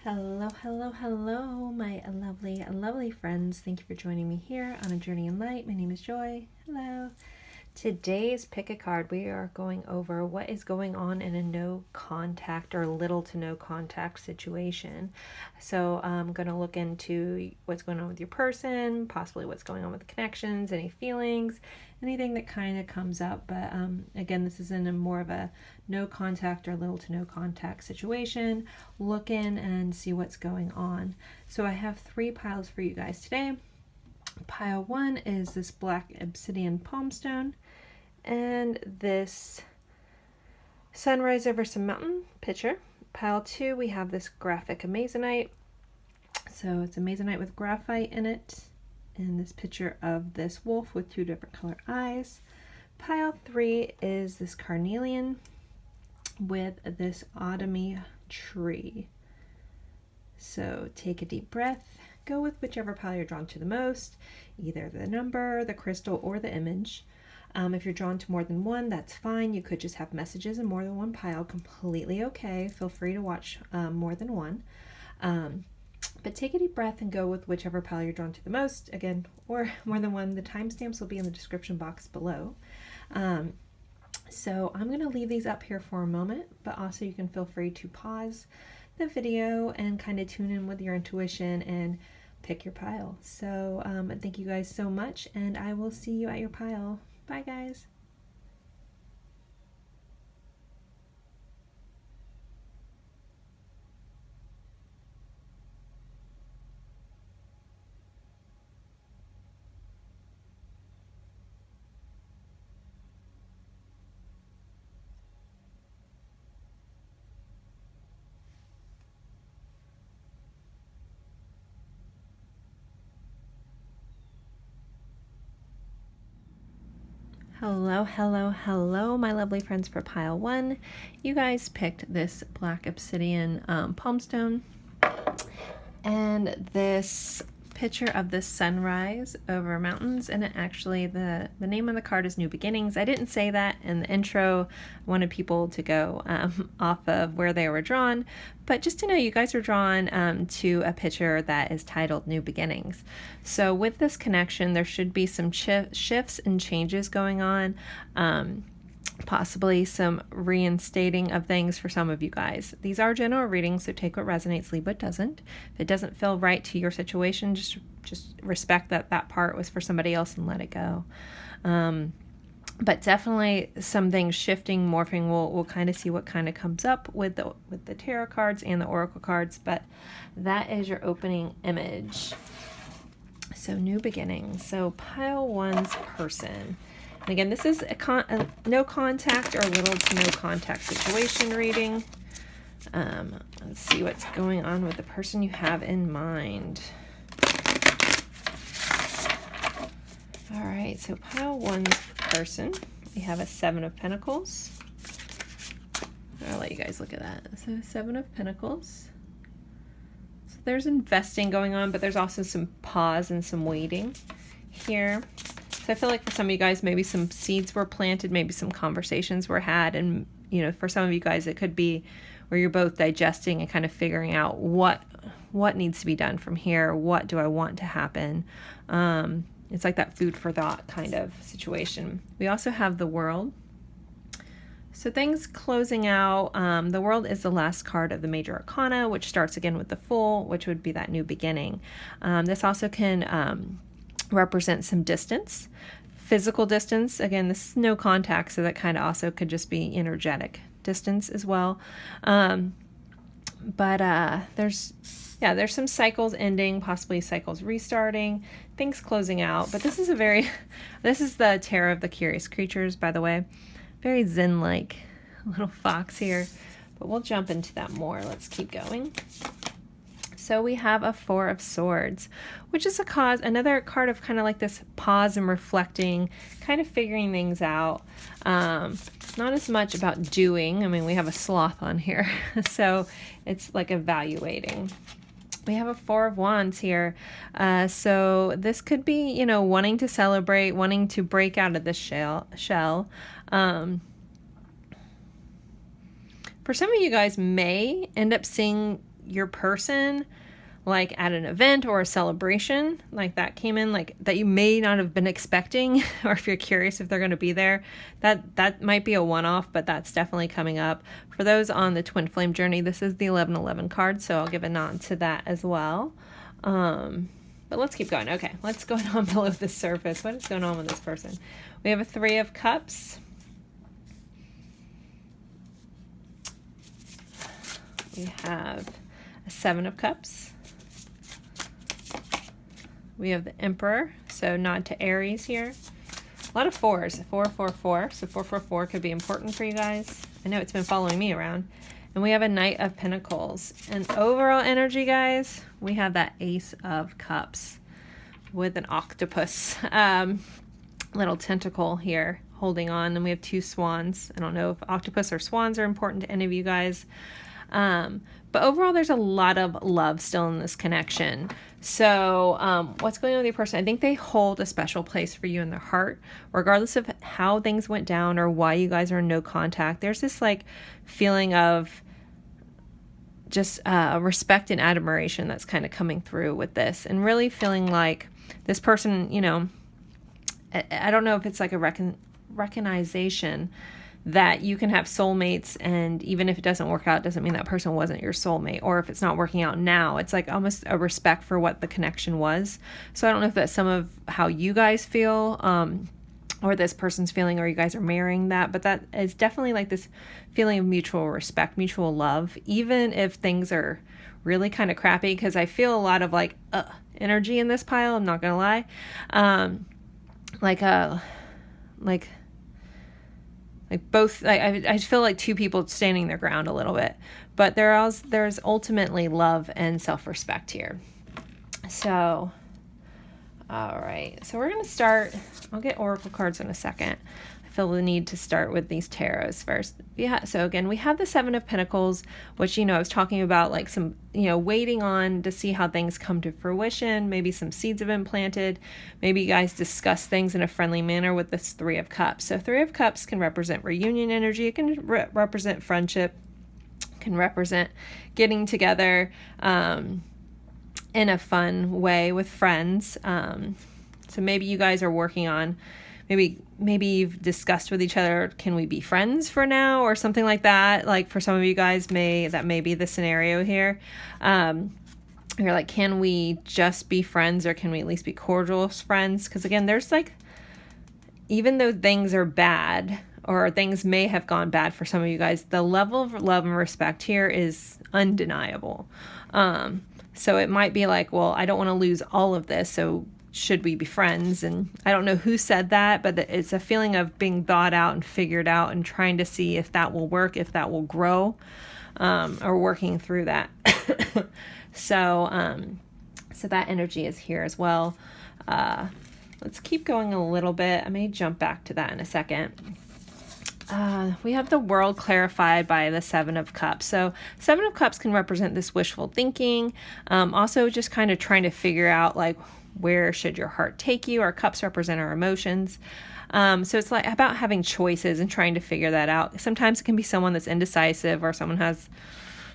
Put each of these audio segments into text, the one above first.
Hello, hello, hello, my lovely, lovely friends. Thank you for joining me here on A Journey in Light. My name is Joy. Hello. Today's pick a card. We are going over what is going on in a no contact or little to no contact situation. So I'm going to look into what's going on with your person, possibly what's going on with the connections, any feelings, anything that kind of comes up. But again, this is in a more of a no contact or little to no contact situation. Look in and see what's going on. So I have 3 piles for you guys today. Pile 1 is this black obsidian palmstone and this sunrise over some mountain picture. Pile 2, we have this graphic amazonite. So it's amazonite with graphite in it, and this picture of this wolf with 2 different color eyes. Pile 3 is this carnelian with this autumny tree. So take a deep breath. Go with whichever pile you're drawn to the most, either the number, the crystal, or the image. If you're drawn to more than one, that's fine. You could just have messages in more than one pile, completely okay. Feel free to watch more than one. But take a deep breath and go with whichever pile you're drawn to the most, again, or more than one. The timestamps will be in the description box below. So I'm going to leave these up here for a moment, but also you can feel free to pause the video and kind of tune in with your intuition and pick your pile. So thank you guys so much, and I will see you at your pile. Bye guys. Hello, hello, hello, my lovely friends for pile 1. You guys picked this black obsidian palmstone and this picture of this sunrise over mountains, and it actually the name of the card is New Beginnings. I didn't say that in the intro. I wanted people to go off of where they were drawn, but just to know you guys are drawn to a picture that is titled New Beginnings. So with this connection, there should be some shifts and changes going on, possibly some reinstating of things for some of you guys. These are general readings, so take what resonates, leave what doesn't. If it doesn't feel right to your situation, just respect that part was for somebody else and let it go. But definitely some things shifting, morphing. We'll kind of see what kind of comes up with the tarot cards and the oracle cards, but that is your opening image. So New Beginnings. So pile 1's person. And again, this is a no contact or little to no contact situation reading. Let's see what's going on with the person you have in mind. All right, so pile 1's person, we have a 7 of Pentacles. I'll let you guys look at that. So 7 of Pentacles. So there's investing going on, but there's also some pause and some waiting here. So I feel like for some of you guys, maybe some seeds were planted, maybe some conversations were had, and for some of you guys, it could be where you're both digesting and kind of figuring out what needs to be done from here. What do I want to happen? It's like that food for thought kind of situation. We also have the World. So things closing out. The World is the last card of the major arcana, which starts again with the Fool, which would be that new beginning. This also can represent some distance, physical distance. Again, this is no contact, so that kind of also could just be energetic distance as well. But there's some cycles ending, possibly cycles restarting, things closing out. But this is this is the Tarot of the Curious Creatures, by the way. Very zen-like little fox here, but we'll jump into that more. Let's keep going. So we have a 4 of Swords, which is another card of kind of like this pause and reflecting, kind of figuring things out. Not as much about doing. I mean, we have a sloth on here, so it's like evaluating. We have a 4 of Wands here. So this could be, wanting to celebrate, wanting to break out of the shell. For some of you guys may end up seeing your person, like at an event or a celebration, like that came in, like that you may not have been expecting, or if you're curious if they're going to be there, that might be a one-off, but that's definitely coming up. For those on the twin flame journey, this is the 1111 card, so I'll give a nod to that as well. But let's keep going. Okay, what's going on below the surface? What is going on with this person? We have a 3 of Cups. We have a 7 of Cups. We have the Emperor, so nod to Aries here. A lot of 4s, 444, so 444 could be important for you guys. I know it's been following me around. And we have a Knight of Pentacles. And overall energy, guys, we have that Ace of Cups with an octopus little tentacle here holding on. And we have 2 swans. I don't know if octopus or swans are important to any of you guys. But overall, there's a lot of love still in this connection. So what's going on with your person? I think they hold a special place for you in their heart, regardless of how things went down or why you guys are in no contact. There's this like feeling of just respect and admiration that's kind of coming through with this, and really feeling like this person, you know, I don't know if it's like a recognition that you can have soulmates, and even if it doesn't work out, doesn't mean that person wasn't your soulmate. Or if it's not working out now, it's like almost a respect for what the connection was. So I don't know if that's some of how you guys feel, or this person's feeling, or you guys are mirroring that, but that is definitely like this feeling of mutual respect, mutual love, even if things are really kind of crappy, because I feel a lot of like energy in this pile, I'm not gonna lie. Like both, I feel like 2 people standing their ground a little bit, but there's ultimately love and self-respect here. So, all right, so we're going to start, I'll get oracle cards in a second. I feel the need to start with these tarots first. Yeah, so again, we have the 7 of Pentacles, which, you know, I was talking about like some, you know, waiting on to see how things come to fruition. Maybe some seeds have been planted. Maybe you guys discuss things in a friendly manner with this 3 of Cups. So 3 of Cups can represent reunion energy. It can represent friendship, can represent getting together in a fun way with friends. So maybe you guys are working on, maybe you've discussed with each other, can we be friends for now, or something like that. Like for some of you guys, that may be the scenario here. You're like, can we just be friends, or can we at least be cordial friends? Because again, there's like, even though things are bad, or things may have gone bad for some of you guys, the level of love and respect here is undeniable. So it might be like, well, I don't want to lose all of this, so should we be friends? And I don't know who said that, but it's a feeling of being thought out and figured out, and trying to see if that will work, if that will grow, or working through that. So that energy is here as well. Let's keep going a little bit. I may jump back to that in a second. We have the world clarified by the 7 of Cups. So 7 of Cups can represent this wishful thinking. Also just kind of trying to figure out like, where should your heart take you? Our cups represent our emotions. So it's like about having choices and trying to figure that out. Sometimes it can be someone that's indecisive, or someone has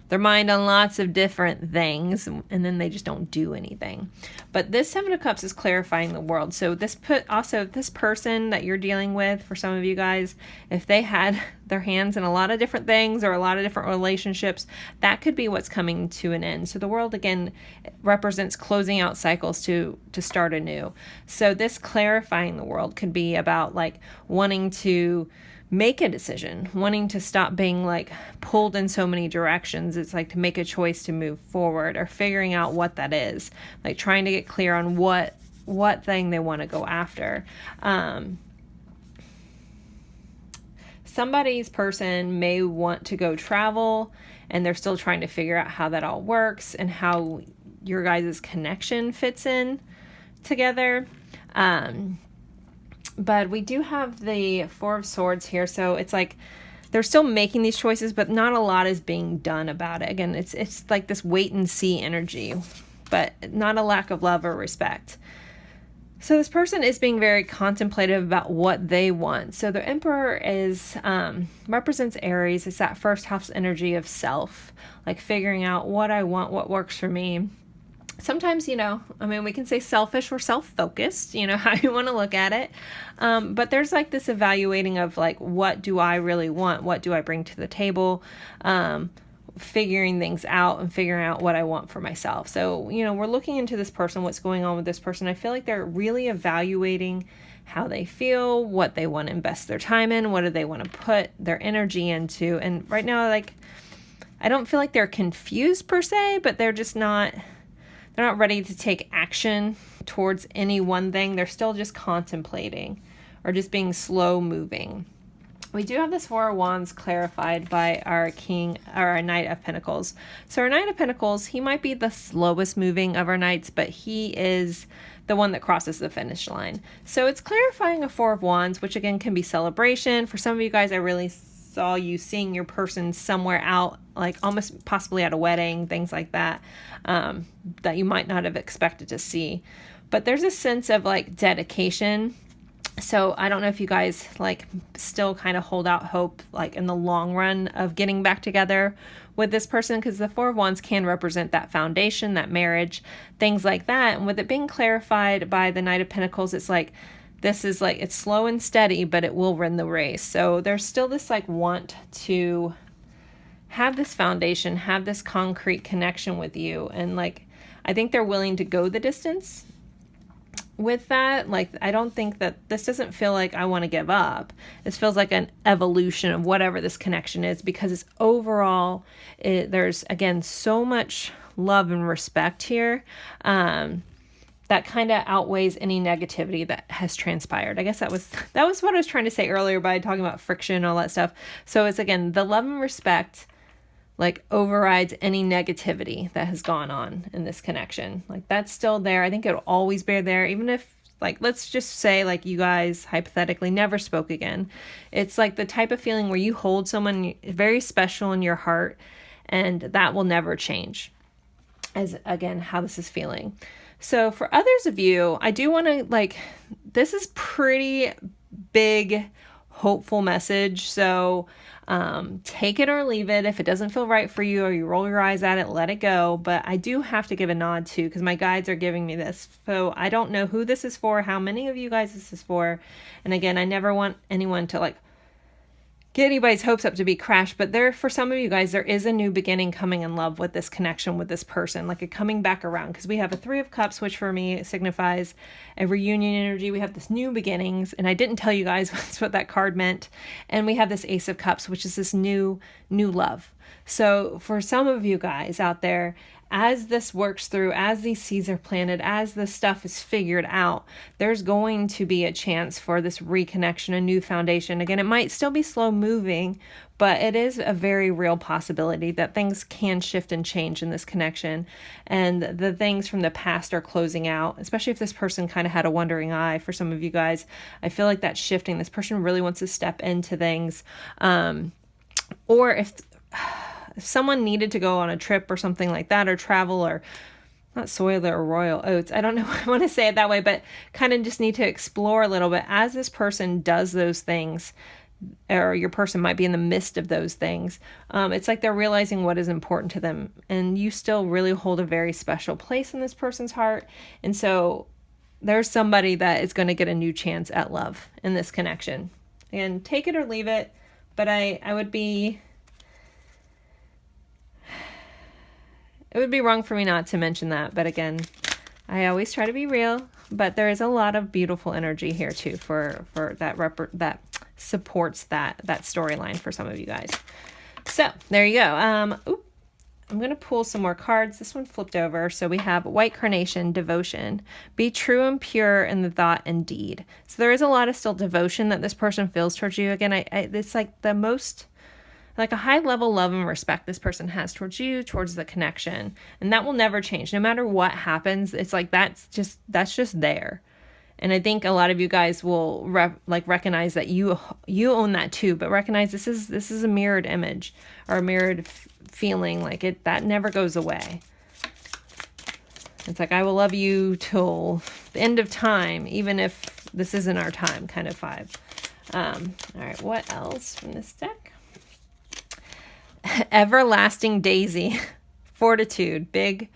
their mind on lots of different things, and then they just don't do anything. But this 7 of Cups is clarifying the world. So this person that you're dealing with, for some of you guys, if they had their hands in a lot of different things or a lot of different relationships, that could be what's coming to an end. So the world, again, represents closing out cycles to start anew. So this clarifying the world could be about like wanting to make a decision, wanting to stop being like pulled in so many directions. It's like to make a choice to move forward, or figuring out what that is, like trying to get clear on what thing they want to go after. Somebody's person may want to go travel, and they're still trying to figure out how that all works and how your guys' connection fits in together. But we do have the 4 of Swords here, so it's like they're still making these choices, but not a lot is being done about it. Again, it's like this wait and see energy, but not a lack of love or respect. So this person is being very contemplative about what they want. So the Emperor is represents Aries. It's that first house energy of self, like figuring out what I want, what works for me. Sometimes, you know, I mean, we can say selfish or self-focused, you know, how you want to look at it. But there's like this evaluating of like, what do I really want? What do I bring to the table? Figuring things out and figuring out what I want for myself. So, you know, we're looking into this person, what's going on with this person. I feel like they're really evaluating how they feel, what they want to invest their time in, what do they want to put their energy into. And right now, like, I don't feel like they're confused per se, but they're not ready to take action towards any one thing. They're still just contemplating or just being slow moving. We do have this Four of Wands clarified by our Knight of Pentacles. So our Knight of Pentacles, he might be the slowest moving of our knights, but he is the one that crosses the finish line. So it's clarifying a Four of Wands, which again can be celebration. For some of you guys, I really saw you seeing your person somewhere out, like almost possibly at a wedding, things like that, that you might not have expected to see. But there's a sense of like dedication. So I don't know if you guys like still kind of hold out hope like in the long run of getting back together with this person, because the Four of Wands can represent that foundation, that marriage, things like that. And with it being clarified by the Knight of Pentacles, it's like, this is like, it's slow and steady, but it will win the race. So there's still this like want to have this foundation, have this concrete connection with you. And like, I think they're willing to go the distance with that. Like, I don't think that this doesn't feel like I want to give up. This feels like an evolution of whatever this connection is, because it's overall, there's again, so much love and respect here. That kind of outweighs any negativity that has transpired. I guess that was what I was trying to say earlier by talking about friction and all that stuff. So it's again, the love and respect like overrides any negativity that has gone on in this connection. Like that's still there. I think it'll always be there, even if like, let's just say like you guys hypothetically never spoke again. It's like the type of feeling where you hold someone very special in your heart, and that will never change, as again, how this is feeling. So for others of you, I do want to like, this is pretty big, hopeful message. So take it or leave it. If it doesn't feel right for you or you roll your eyes at it, let it go. But I do have to give a nod too, because my guides are giving me this. So I don't know who this is for, how many of you guys this is for. And again, I never want anyone to like get anybody's hopes up to be crashed, but for some of you guys, there is a new beginning coming in love with this connection with this person, like a coming back around, because we have a Three of Cups, which for me signifies a reunion energy. We have this new beginnings, and I didn't tell you guys what that card meant. And we have this Ace of Cups, which is this new love. So for some of you guys out there, as this works through, as these seeds are planted, as this stuff is figured out, there's going to be a chance for this reconnection, a new foundation. Again, it might still be slow moving, but it is a very real possibility that things can shift and change in this connection. And the things from the past are closing out, especially if this person kind of had a wandering eye. For some of you guys, I feel like that's shifting. This person really wants to step into things. Or if someone needed to go on a trip or something like that, or travel, or not soil or royal oats, I don't know if I want to say it that way, but kind of just need to explore a little bit as this person does those things, or your person might be in the midst of those things. It's like they're realizing what is important to them, and you still really hold a very special place in this person's heart. And so there's somebody that is going to get a new chance at love in this connection. And take it or leave it, but it would be wrong for me not to mention that. But again, I always try to be real, but there is a lot of beautiful energy here too for that supports that storyline for some of you guys. So there you go. I'm going to pull some more cards. This one flipped over. So we have White Carnation, Devotion. Be true and pure in the thought and deed. So there is a lot of still devotion that this person feels towards you. Again, it's like the most, like a high level love and respect this person has towards you, towards the connection. And that will never change. No matter what happens, it's like that's just there. And I think a lot of you guys will recognize that you own that too, but recognize this is a mirrored image, or a mirrored feeling, like that never goes away. It's like, I will love you till the end of time, even if this isn't our time kind of vibe. All right, what else from this deck? Everlasting Daisy. Fortitude. Big.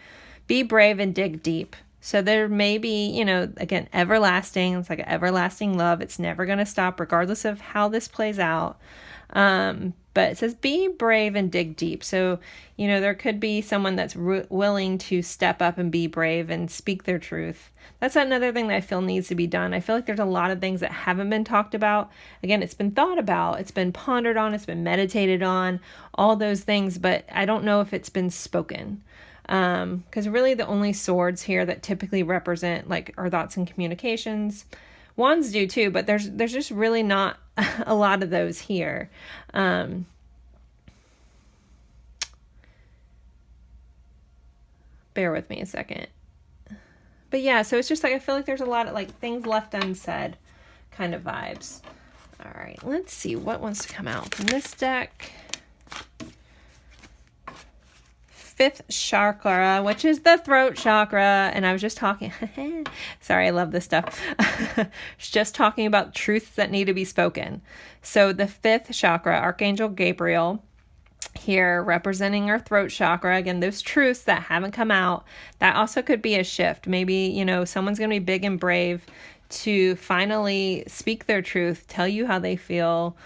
Be brave and dig deep. So there may be, you know, again, everlasting. It's like an everlasting love. It's never going to stop regardless of how this plays out. But it says be brave and dig deep. So, you know, there could be someone that's willing to step up and be brave and speak their truth. That's another thing that I feel needs to be done. I feel like there's a lot of things that haven't been talked about. Again, it's been thought about, it's been pondered on, it's been meditated on, all those things, but I don't know if it's been spoken. Because really the only swords here that typically represent like our thoughts and communications, wands do too, but there's just really not a lot of those here. Bear with me a second. But yeah, so it's just like, I feel like there's a lot of like things left unsaid kind of vibes. All right, let's see what wants to come out from this deck. Fifth chakra, which is the throat chakra. And I was just talking, sorry, I love this stuff. Just talking about truths that need to be spoken. So the fifth chakra, Archangel Gabriel, here representing our throat chakra. Again, those truths that haven't come out, that also could be a shift. Maybe, you know, someone's going to be big and brave to finally speak their truth, tell you how they feel,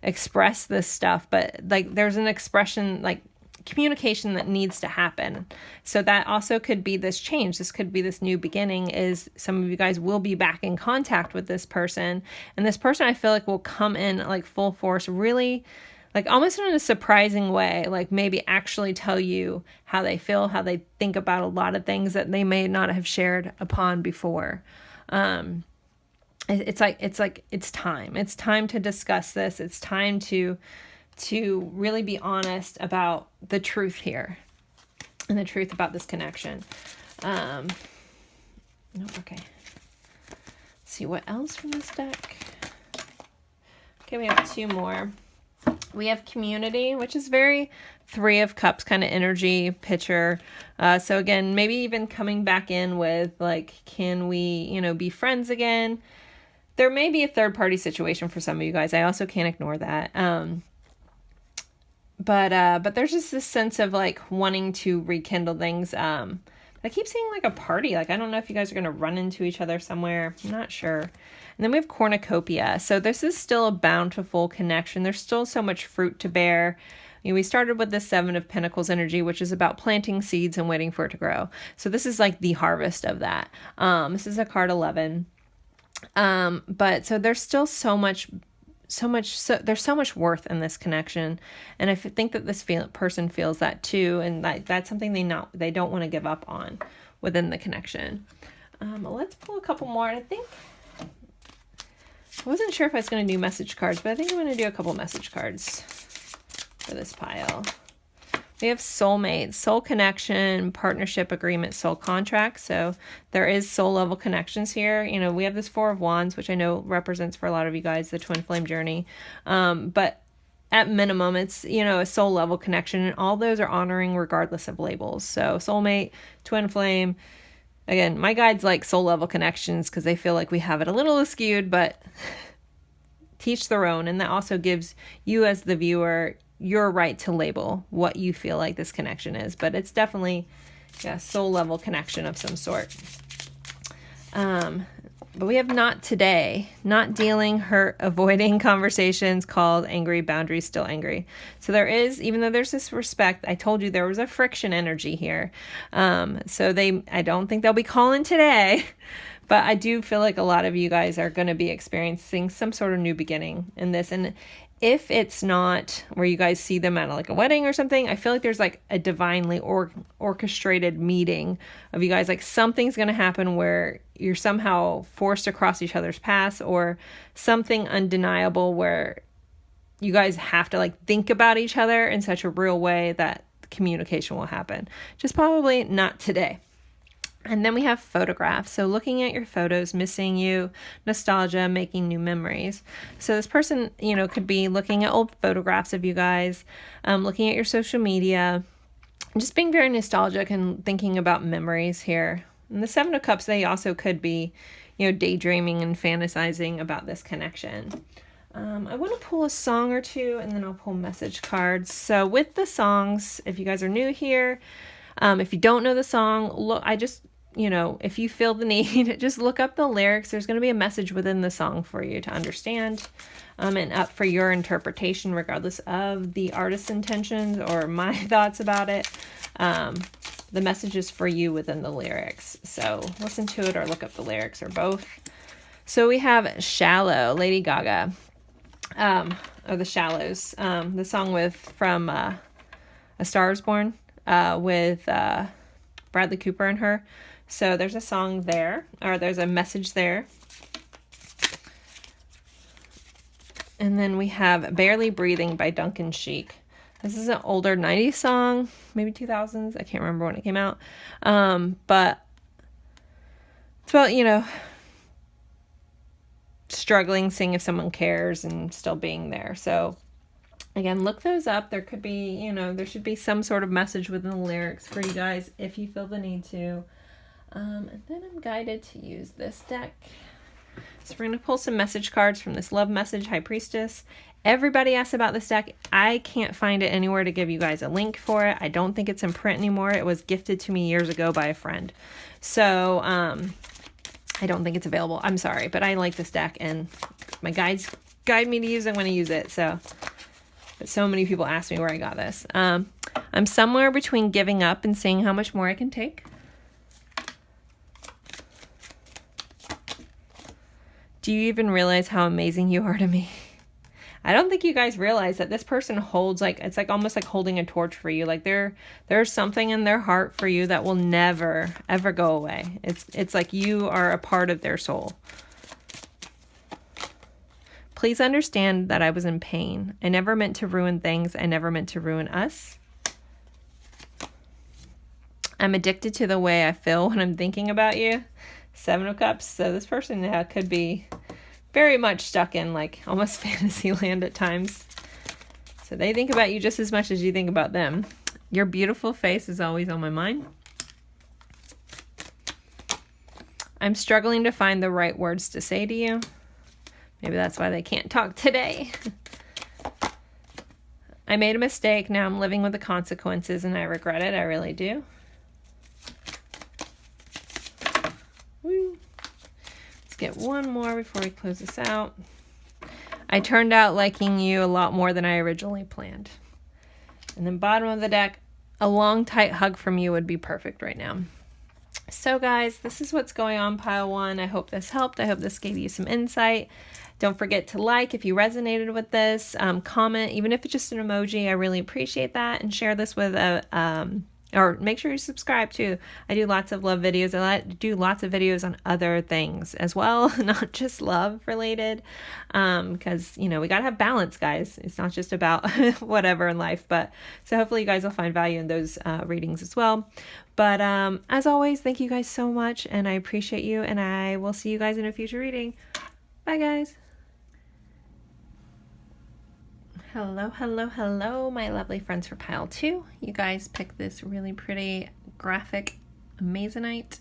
express this stuff. But like, there's an expression, like, communication that needs to happen. So that also could be this change. This could be this new beginning, is some of you guys will be back in contact with this person. And this person, I feel like, will come in like full force, really like almost in a surprising way, like maybe actually tell you how they feel, how they think about a lot of things that they may not have shared upon before. It's time. It's time to discuss this. It's time to really be honest about the truth here and the truth about this connection. Okay. Let's see what else from this deck. Okay, we have two more. We have community, which is very Three of Cups kind of energy picture. So again, maybe even coming back in with like, can we, you know, be friends again? There may be a third party situation for some of you guys. I also can't ignore that. But there's just this sense of like wanting to rekindle things. I keep seeing like a party. Like, I don't know if you guys are going to run into each other somewhere. I'm not sure. And then we have cornucopia. So this is still a bountiful connection. There's still so much fruit to bear. You know, we started with the Seven of Pentacles energy, which is about planting seeds and waiting for it to grow. So this is like the harvest of that. This is a card 11. But so there's still there's so much worth in this connection. And I think that this person feels that too. And that's something they don't want to give up on within the connection. Let's pull a couple more. I think, I wasn't sure if I was going to do message cards, but I think I'm going to do a couple message cards for this pile. We have soulmate, soul connection, partnership agreement, soul contract. So there is soul level connections here. You know, we have this Four of Wands, which I know represents for a lot of you guys the twin flame journey. But at minimum, it's, you know, a soul level connection, and all those are honoring regardless of labels. So soulmate, twin flame. Again, my guides like soul level connections because they feel like we have it a little skewed, but teach their own. And that also gives you as the viewer your right to label what you feel like this connection is. But it's definitely a soul level connection of some sort. But we have not today, not dealing, hurt, avoiding conversations, called, angry, boundaries, still angry. So there is, even though there's this respect, I told you there was a friction energy here. So I don't think they'll be calling today, but I do feel like a lot of you guys are going to be experiencing some sort of new beginning in this. And if it's not where you guys see them at like a wedding or something, I feel like there's like a divinely orchestrated meeting of you guys. Like something's going to happen where you're somehow forced to cross each other's paths, or something undeniable where you guys have to like think about each other in such a real way that communication will happen. Just probably not today. And then we have photographs. So looking at your photos, missing you, nostalgia, making new memories. So this person, you know, could be looking at old photographs of you guys, looking at your social media, just being very nostalgic and thinking about memories here And the Seven of Cups, they also could be, you know, daydreaming and fantasizing about this connection. I want to pull a song or two, and then I'll pull message cards. So with the songs, if you guys are new here, if you don't know the song, look, you know, if you feel the need, just look up the lyrics. There's going to be a message within the song for you to understand, and up for your interpretation, regardless of the artist's intentions or my thoughts about it. The message is for you within the lyrics. So listen to it or look up the lyrics or both. So we have Shallow, Lady Gaga. Or The Shallows, the song from A Star Is Born, with Bradley Cooper and her. So there's a song there, or there's a message there. And then we have Barely Breathing by Duncan Sheik. This is an older 90s song, maybe 2000s. I can't remember when it came out. But it's about, you know, struggling, seeing if someone cares and still being there. So again, look those up. There could be, you know, there should be some sort of message within the lyrics for you guys if you feel the need to. And then I'm guided to use this deck. So we're going to pull some message cards from this Love Message High Priestess. Everybody asks about this deck. I can't find it anywhere to give you guys a link for it. I don't think it's in print anymore. It was gifted to me years ago by a friend. So, I don't think it's available. I'm sorry, but I like this deck, and my guides guide me to use it when I use it. But so many people ask me where I got this. I'm somewhere between giving up and seeing how much more I can take. Do you even realize how amazing you are to me? I don't think you guys realize that this person holds, like, it's like almost like holding a torch for you. Like there's something in their heart for you that will never, ever go away. It's like you are a part of their soul. Please understand that I was in pain. I never meant to ruin things. I never meant to ruin us. I'm addicted to the way I feel when I'm thinking about you. Seven of Cups. So this person could be very much stuck in like almost fantasy land at times. So they think about you just as much as you think about them. Your beautiful face is always on my mind. I'm struggling to find the right words to say to you. Maybe that's why they can't talk today. I made a mistake. Now I'm living with the consequences and I regret it. I really do. Woo. Get one more before we close this out. I turned out liking you a lot more than I originally planned. And then bottom of the deck, a long tight hug from you would be perfect right now. So guys, this is what's going on, pile one. I hope this helped. I hope this gave you some insight. Don't forget to like if you resonated with this. Comment, even if it's just an emoji. I really appreciate that. And share this with or make sure you subscribe too. I do lots of love videos. I do lots of videos on other things as well, not just love related. Because, you know, we got to have balance, guys. It's not just about whatever in life. But so hopefully you guys will find value in those readings as well. But as always, thank you guys so much. And I appreciate you. And I will see you guys in a future reading. Bye, guys. Hello, hello, hello, my lovely friends for pile two. You guys picked this really pretty graphic Amazonite.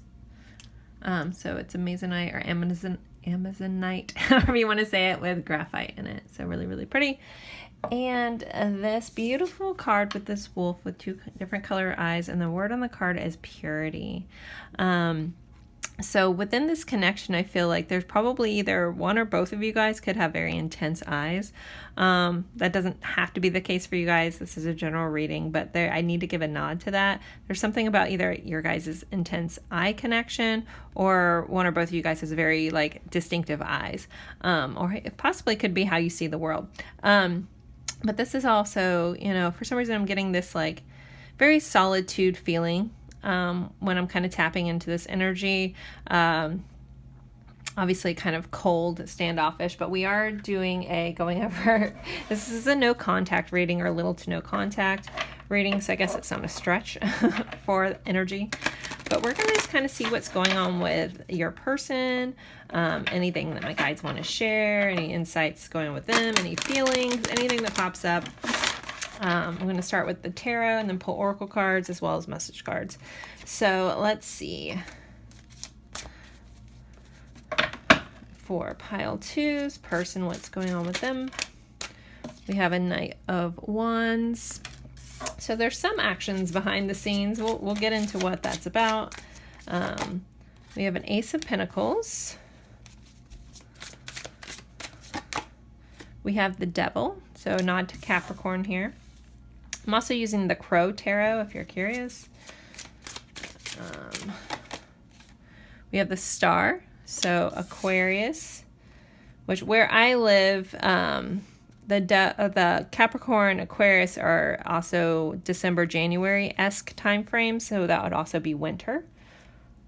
So it's Amazonite or Amazonite, however you want to say it, with graphite in it. So really, really pretty. And this beautiful card with this wolf with two different color eyes, and the word on the card is purity. So within this connection, I feel like there's probably either one or both of you guys could have very intense eyes. That doesn't have to be the case for you guys. This is a general reading, but I need to give a nod to that. There's something about either your guys' intense eye connection, or one or both of you guys has very like distinctive eyes. Or it possibly could be how you see the world. But this is also, you know, for some reason I'm getting this like very solitude feeling when I'm kind of tapping into this energy. Obviously kind of cold, standoffish, but we are doing going over, this is a no contact reading, or little to no contact reading, so I guess it's not a stretch for energy. But we're going to just kind of see what's going on with your person, anything that my guides want to share, any insights going on with them, any feelings, anything that pops up. I'm going to start with the tarot and then pull oracle cards as well as message cards. So let's see. For pile 2's person, what's going on with them? We have a Knight of Wands. So there's some actions behind the scenes. We'll get into what that's about. We have an Ace of Pentacles. We have the Devil, so a nod to Capricorn here. I'm also using the Crow Tarot if you're curious. We have the Star, so Aquarius, which where I live, the Capricorn Aquarius are also December, January-esque time frame, so that would also be winter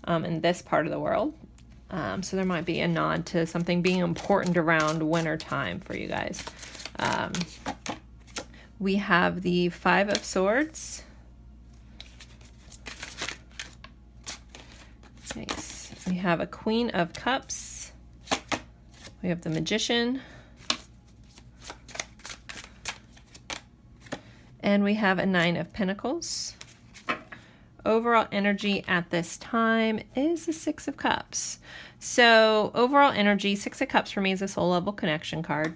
in this part of the world. So there might be a nod to something being important around winter time for you guys. We have the Five of Swords. Nice. We have a Queen of Cups. We have the Magician. And we have a Nine of Pentacles. Overall energy at this time is the Six of Cups. So overall energy, Six of Cups for me is a soul level connection card.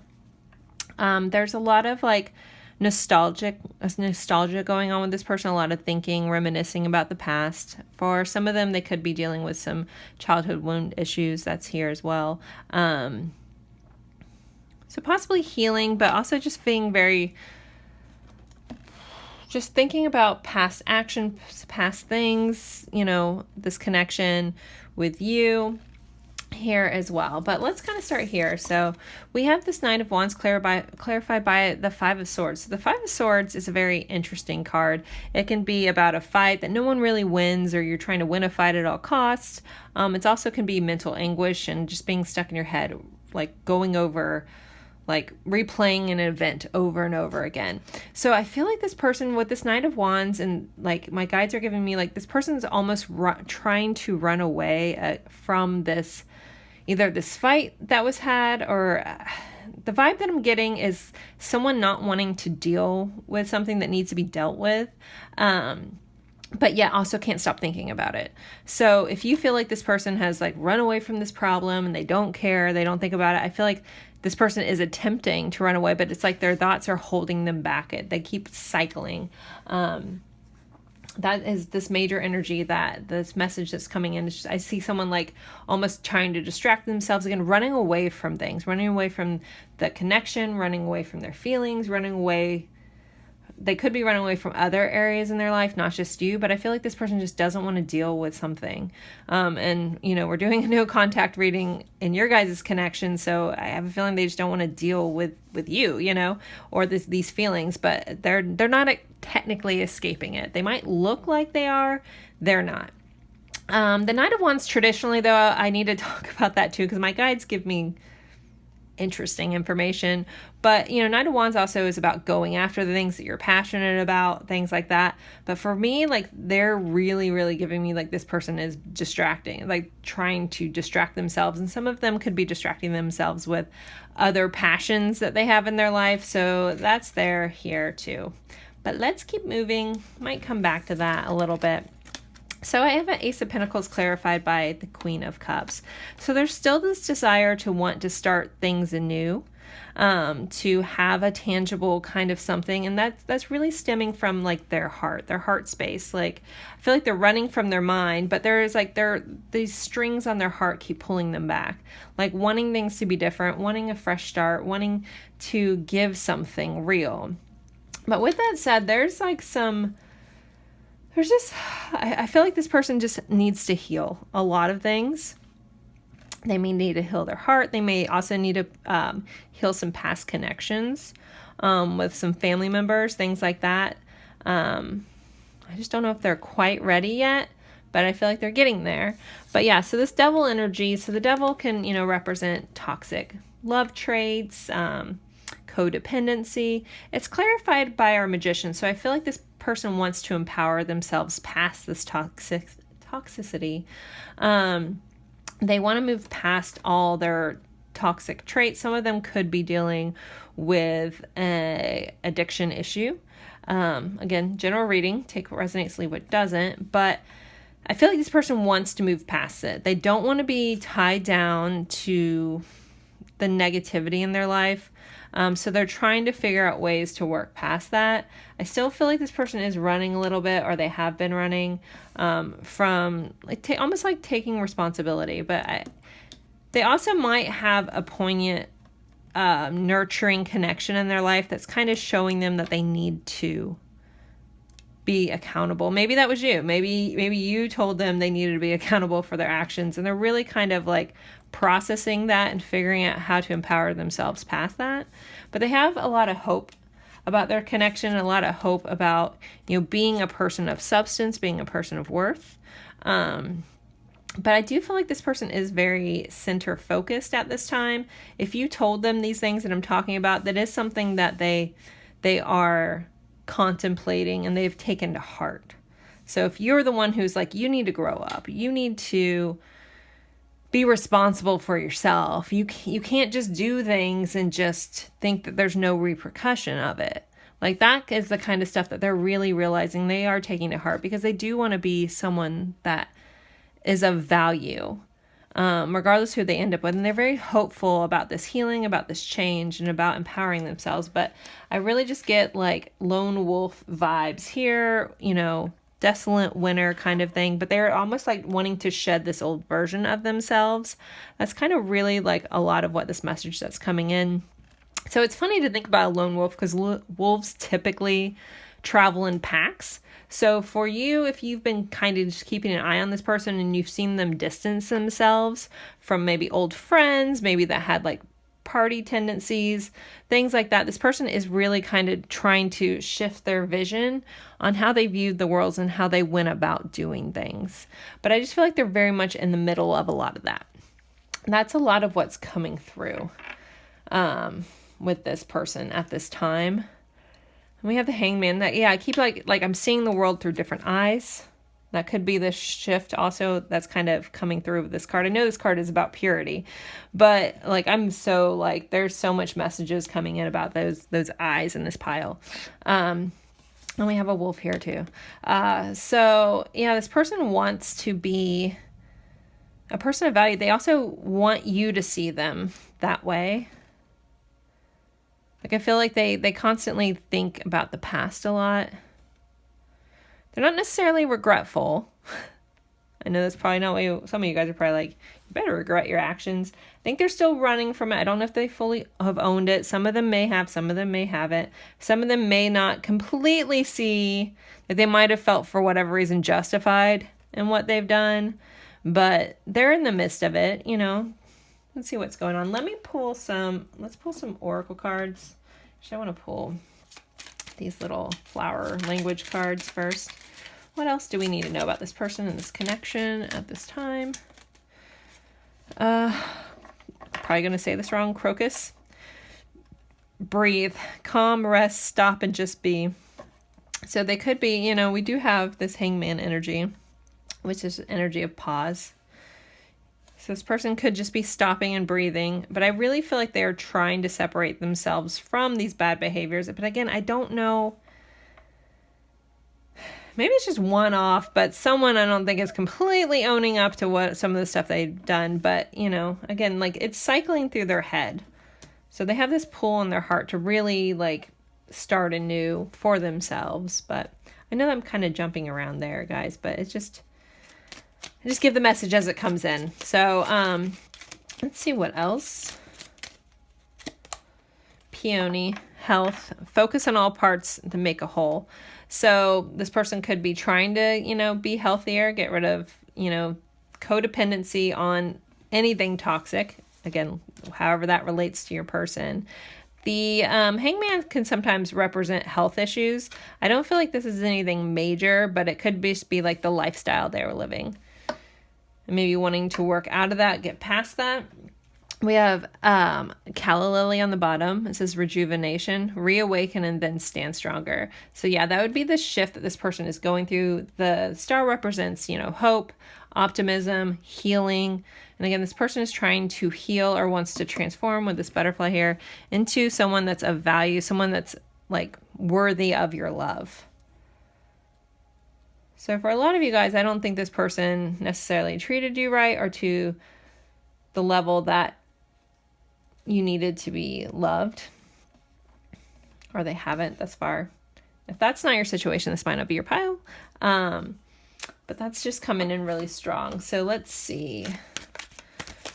There's a lot of like nostalgia going on with this person, a lot of thinking, reminiscing about the past. For some of them, they could be dealing with some childhood wound issues. That's here as well. So possibly healing, but also just being very... just thinking about past action, past things, you know, this connection with you here as well. But let's kind of start here. So we have this Knight of Wands clarified by the Five of Swords. So the Five of Swords is a very interesting card. It can be about a fight that no one really wins, or you're trying to win a fight at all costs. It also can be mental anguish and just being stuck in your head, like going over, like replaying an event over and over again. So I feel like this person with this Knight of Wands, and like my guides are giving me like this person's almost trying to run away from this, either this fight that was had, or the vibe that I'm getting is someone not wanting to deal with something that needs to be dealt with. But yet also can't stop thinking about it. So if you feel like this person has like run away from this problem and they don't care, they don't think about it, I feel like this person is attempting to run away, but it's like their thoughts are holding them back. They keep cycling. That is this major energy, that this message that's coming in. I see someone like almost trying to distract themselves again, running away from things, running away from the connection, running away from their feelings, running away. They could be running away from other areas in their life, not just you, but I feel like this person just doesn't want to deal with something. And, you know, we're doing a no contact reading in your guys' connection, so I have a feeling they just don't want to deal with you, you know, or these feelings, but they're not technically escaping it. They might look like they are, they're not. The Knight of Wands traditionally, though, I need to talk about that too, because my guides give me interesting information. But, you know, Knight of Wands also is about going after the things that you're passionate about, things like that. But for me, like, they're really, really giving me like this person is distracting, like trying to distract themselves. And some of them could be distracting themselves with other passions that they have in their life. So that's there here too. But let's keep moving. Might come back to that a little bit. So I have an Ace of Pentacles clarified by the Queen of Cups. So there's still this desire to want to start things anew, to have a tangible kind of something. And that's really stemming from like their heart space. Like, I feel like they're running from their mind, but there's like these strings on their heart keep pulling them back. Like wanting things to be different, wanting a fresh start, wanting to give something real. But with that said, I feel like this person just needs to heal a lot of things. They may need to heal their heart. They may also need to heal some past connections with some family members, things like that. I just don't know if they're quite ready yet, but I feel like they're getting there. But yeah, so this devil energy, so the devil can, you know, represent toxic love traits, codependency. It's clarified by our Magician. So I feel like this person wants to empower themselves past this toxicity. They want to move past all their toxic traits. Some of them could be dealing with an addiction issue. Again, general reading, take what resonates, leave what doesn't. But I feel like this person wants to move past it. They don't want to be tied down to the negativity in their life. So they're trying to figure out ways to work past that. I still feel like this person is running a little bit, or they have been running from like almost like taking responsibility. But they also might have a poignant nurturing connection in their life that's kind of showing them that they need to be accountable. Maybe that was you. Maybe you told them they needed to be accountable for their actions, and they're really kind of like processing that and figuring out how to empower themselves past that. But they have a lot of hope about their connection, a lot of hope about, you know, being a person of substance, being a person of worth. But I do feel like this person is very center focused at this time. If you told them these things that I'm talking about, that is something that they are contemplating and they've taken to heart. So if you're the one who's like, you need to grow up, you need to be responsible for yourself. You can't just do things and just think that there's no repercussion of it. Like, that is the kind of stuff that they're really realizing they are taking to heart, because they do want to be someone that is of value, regardless who they end up with. And they're very hopeful about this healing, about this change, and about empowering themselves. But I really just get like lone wolf vibes here, you know, desolate winter kind of thing. But they're almost like wanting to shed this old version of themselves. That's kind of really like a lot of what this message that's coming in. So it's funny to think about a lone wolf, because wolves typically travel in packs. So for you, if you've been kind of just keeping an eye on this person and you've seen them distance themselves from maybe old friends, maybe that had like party tendencies, things like that, this person is really kind of trying to shift their vision on how they viewed the world and how they went about doing things. But I just feel like they're very much in the middle of a lot of that. And that's a lot of what's coming through with this person at this time. And we have the Hangman. That, yeah, I keep like I'm seeing the world through different eyes. That could be the shift also that's kind of coming through with this card. I know this card is about purity, but like I'm so like there's so much messages coming in about those eyes in this pile. And we have a wolf here too. So yeah, this person wants to be a person of value. They also want you to see them that way. Like I feel like they constantly think about the past a lot. They're not necessarily regretful. I know that's probably not what you, some of you guys are probably like, you better regret your actions. I think they're still running from it. I don't know if they fully have owned it. Some of them may have, some of them may haven't. Some of them may not completely see that they might have felt for whatever reason justified in what they've done. But they're in the midst of it, you know. Let's see what's going on. Let's pull some oracle cards. Actually, I want to pull these little flower language cards first. What else do we need to know about this person and this connection at this time? Probably going to say this wrong. Crocus. Breathe. Calm, rest, stop, and just be. So they could be, you know, we do have this Hangman energy, which is energy of pause. So this person could just be stopping and breathing, but I really feel like they're trying to separate themselves from these bad behaviors. But again, I don't know. Maybe it's just one off, but someone I don't think is completely owning up to what some of the stuff they've done. But, you know, again, like it's cycling through their head. So they have this pull in their heart to really like start anew for themselves. But I know I'm kind of jumping around there, guys, but it's just... I just give the message as it comes in. So, let's see what else. Peony, health, focus on all parts to make a whole. So this person could be trying to, you know, be healthier, get rid of, you know, codependency on anything toxic. Again, however that relates to your person. The Hangman can sometimes represent health issues. I don't feel like this is anything major, but it could just be like the lifestyle they were living. And maybe wanting to work out of that, get past that. We have Calla Lily on the bottom. It says rejuvenation, reawaken, and then stand stronger. So yeah, that would be the shift that this person is going through. The star represents, you know, hope, optimism, healing. And again, this person is trying to heal or wants to transform with this butterfly here into someone that's of value, someone that's like worthy of your love. So for a lot of you guys, I don't think this person necessarily treated you right or to the level that you needed to be loved, or they haven't thus far. If that's not your situation, this might not be your pile. But that's just coming in really strong. So let's see.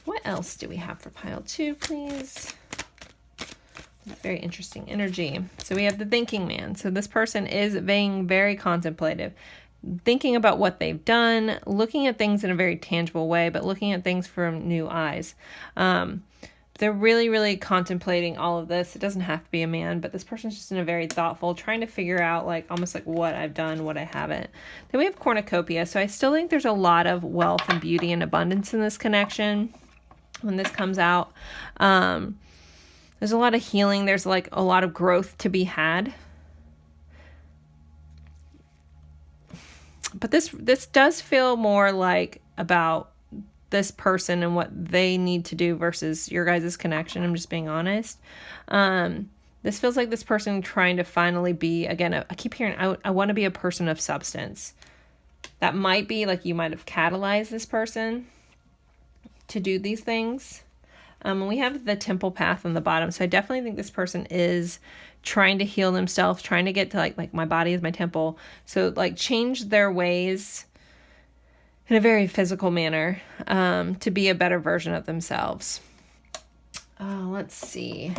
What else do we have for pile 2, please? Very interesting energy. So we have the thinking man. So this person is being very contemplative, thinking about what they've done, looking at things in a very tangible way, but looking at things from new eyes. They're really, really contemplating all of this. It doesn't have to be a man, but this person's just in a very thoughtful, trying to figure out like almost like what I've done, what I haven't. Then we have cornucopia. So I still think there's a lot of wealth and beauty and abundance in this connection when this comes out. There's a lot of healing. There's like a lot of growth to be had. But this does feel more like about this person and what they need to do versus your guys' connection. I'm just being honest. This feels like this person trying to finally be, again, I keep hearing, I want to be a person of substance. That might be like you might have catalyzed this person to do these things. And we have the temple path on the bottom. So I definitely think this person is trying to heal themselves, trying to get to like my body is my temple. So like change their ways in a very physical manner, to be a better version of themselves. Let's see.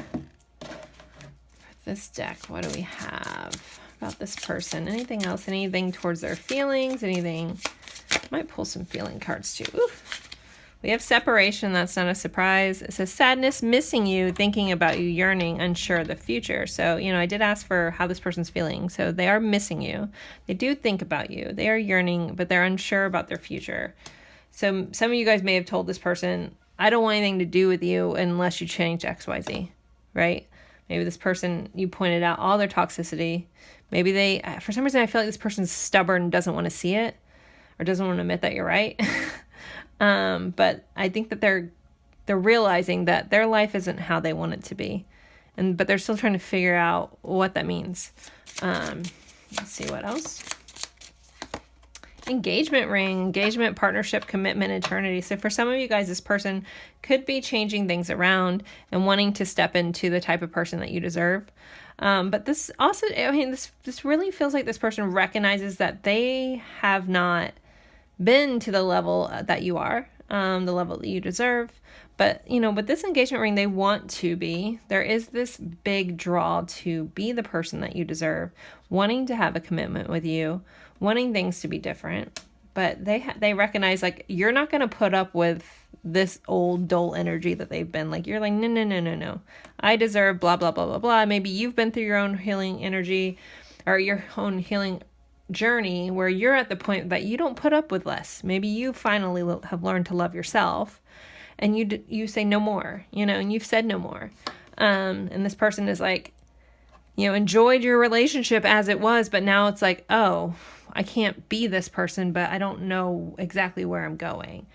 For this deck, what do we have about this person? Anything else? Anything towards their feelings? Anything? Might pull some feeling cards too. Ooh. We have separation. That's not a surprise. It says sadness, missing you, thinking about you, yearning, unsure of the future. So, I did ask for how this person's feeling. So they are missing you. They do think about you. They are yearning, but they're unsure about their future. So some of you guys may have told this person, I don't want anything to do with you unless you change XYZ, right? Maybe this person, you pointed out all their toxicity. Maybe they, for some reason, I feel like this person's stubborn and doesn't want to see it or doesn't want to admit that you're right. But I think that they're realizing that their life isn't how they want it to be. But they're still trying to figure out what that means. Let's see what else. Engagement ring, engagement, partnership, commitment, eternity. So for some of you guys, this person could be changing things around and wanting to step into the type of person that you deserve. But this also, this really feels like this person recognizes that they have not been to the level that you are, the level that you deserve. But, with this engagement ring, they want to be. There is this big draw to be the person that you deserve, wanting to have a commitment with you, wanting things to be different. But they recognize, like, you're not going to put up with this old dull energy that they've been. Like, you're like, no. I deserve blah, blah, blah, blah, blah. Maybe you've been through your own healing energy or your own healing journey where you're at the point that you don't put up with less. Maybe you finally have learned to love yourself and you say no more, and you've said no more. And this person is like, enjoyed your relationship as it was, but now it's like, oh, I can't be this person, but I don't know exactly where I'm going.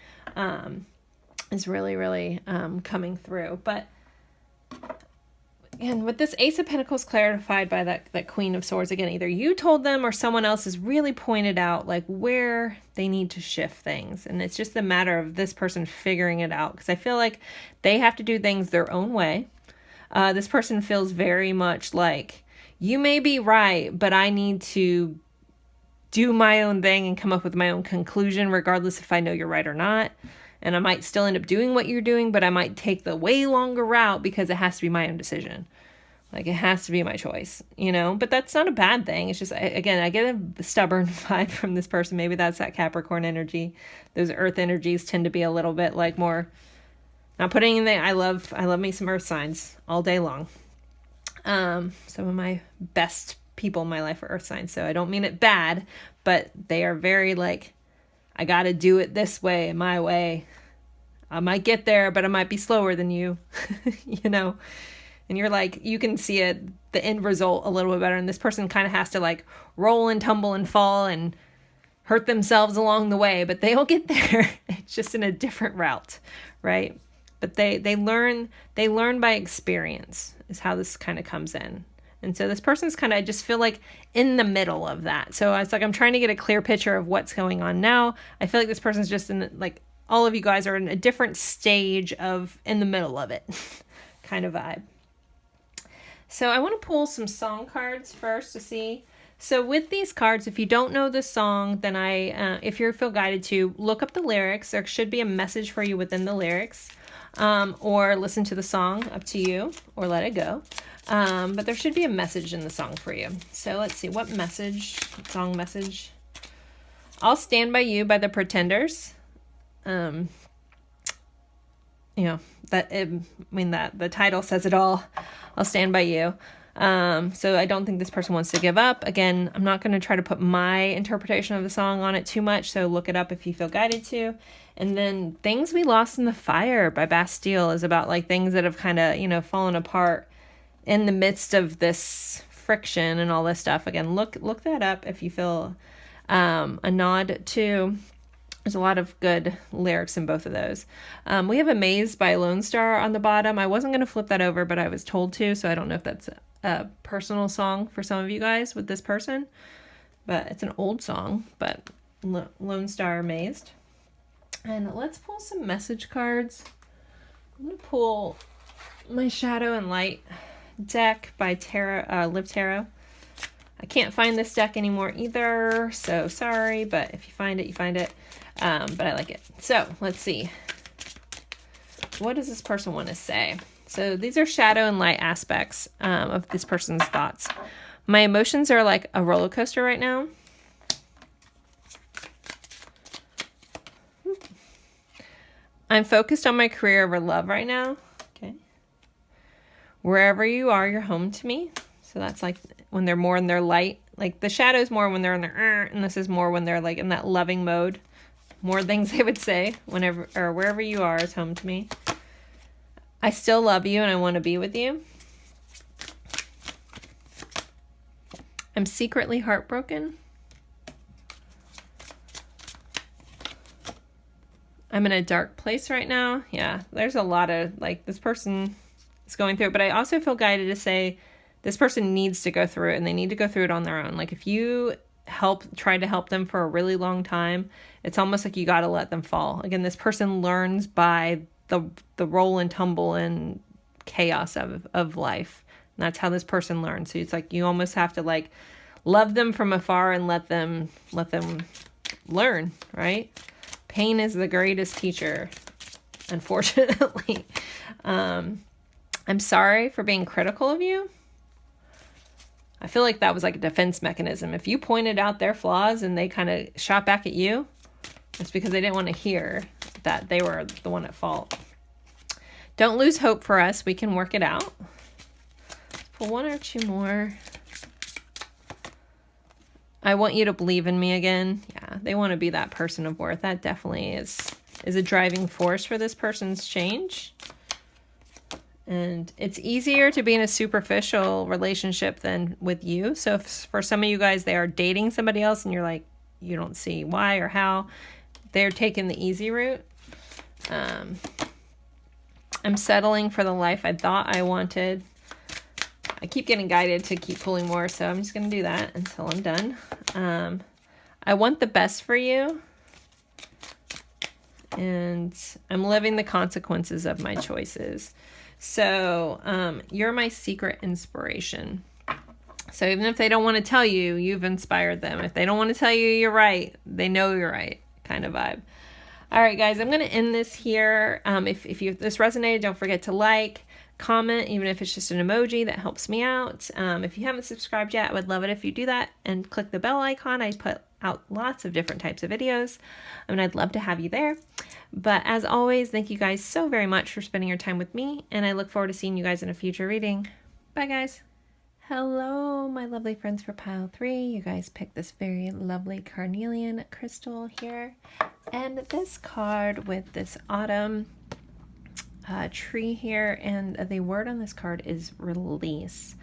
Is really, really coming through. But and with this Ace of Pentacles clarified by that Queen of Swords, again, either you told them or someone else has really pointed out like where they need to shift things. And it's just a matter of this person figuring it out. Because I feel like they have to do things their own way. This person feels very much like, you may be right, but I need to do my own thing and come up with my own conclusion, regardless if I know you're right or not. And I might still end up doing what you're doing, but I might take the way longer route because it has to be my own decision. Like, it has to be my choice, But that's not a bad thing. It's just, again, I get a stubborn vibe from this person. Maybe that's that Capricorn energy. Those earth energies tend to be a little bit like more, not putting anything. I love me some earth signs all day long. Some of my best people in my life are earth signs. So I don't mean it bad, but they are very like, I got to do it this way, my way. I might get there, but I might be slower than you, And you're like, you can see it, the end result a little bit better. And this person kind of has to like roll and tumble and fall and hurt themselves along the way, but they'll get there. It's just in a different route, right? But they learn by experience is how this kind of comes in. And so this person's kind of, I just feel like in the middle of that. So it's like I'm trying to get a clear picture of what's going on now. I feel like this person's just in the, like all of you guys are in a different stage of in the middle of it kind of vibe. So I want to pull some song cards first to see. So with these cards, if you don't know the song, then if you feel guided to, look up the lyrics. There should be a message for you within the lyrics, or listen to the song, up to you, or let it go. But there should be a message in the song for you. So let's see, what message, song message? I'll Stand By You by the Pretenders. You know, that the title says it all. I'll stand by you. So I don't think this person wants to give up. Again, I'm not going to try to put my interpretation of the song on it too much, so look it up if you feel guided to. And then Things We Lost in the Fire by Bastille is about like things that have kind of, you know, fallen apart in the midst of this friction and all this stuff. Again, look that up if you feel a nod to. There's a lot of good lyrics in both of those. We have Amazed by Lone Star on the bottom. I wasn't going to flip that over, but I was told to, so I don't know if that's a personal song for some of you guys with this person. But it's an old song, but Lone Star, Amazed. And let's pull some message cards. I'm going to pull my Shadow and Light deck by Liv Tarot. I can't find this deck anymore either, so sorry, but if you find it, you find it. But I like it. So let's see. What does this person want to say? So these are shadow and light aspects of this person's thoughts. My emotions are like a roller coaster right now. I'm focused on my career over love right now. Okay. Wherever you are, you're home to me. So that's like when they're more in their light. Like the shadow's more when they're in their, and this is more when they're like in that loving mode. More things they would say whenever or wherever you are is home to me. I still love you and I want to be with you. I'm secretly heartbroken. I'm in a dark place right now. Yeah, there's a lot of like this person is going through it, but I also feel guided to say this person needs to go through it and they need to go through it on their own. Like if you try to help them for a really long time, it's almost like you got to let them fall. Again, this person learns by the roll and tumble and chaos of life. And that's how this person learns. So it's like you almost have to like love them from afar and let them learn, right? Pain is the greatest teacher, unfortunately. I'm sorry for being critical of you. I feel like that was like a defense mechanism. If you pointed out their flaws and they kind of shot back at you, it's because they didn't want to hear that they were the one at fault. Don't lose hope for us. We can work it out. Let's pull one or two more. I want you to believe in me again. Yeah, they want to be that person of worth. That definitely is a driving force for this person's change. And it's easier to be in a superficial relationship than with you. So if for some of you guys, they are dating somebody else and you're like, you don't see why or how, they're taking the easy route. I'm settling for the life I thought I wanted. I keep getting guided to keep pulling more, so I'm just going to do that until I'm done. I want the best for you. And I'm living the consequences of my choices. So you're my secret inspiration. So even if they don't want to tell you, you've inspired them. If they don't want to tell you you're right, they know you're right, kind of vibe. All right, guys, I'm going to end this here. If this resonated, don't forget to like, comment, even if it's just an emoji, that helps me out. If you haven't subscribed yet, I would love it if you do that and click the bell icon. I put out lots of different types of videos. I'd love to have you there. But as always, thank you guys so very much for spending your time with me, and I look forward to seeing you guys in a future reading. Bye, guys. Hello, my lovely friends for pile 3. You guys picked this very lovely carnelian crystal here. And this card with this autumn tree here, and the word on this card is release.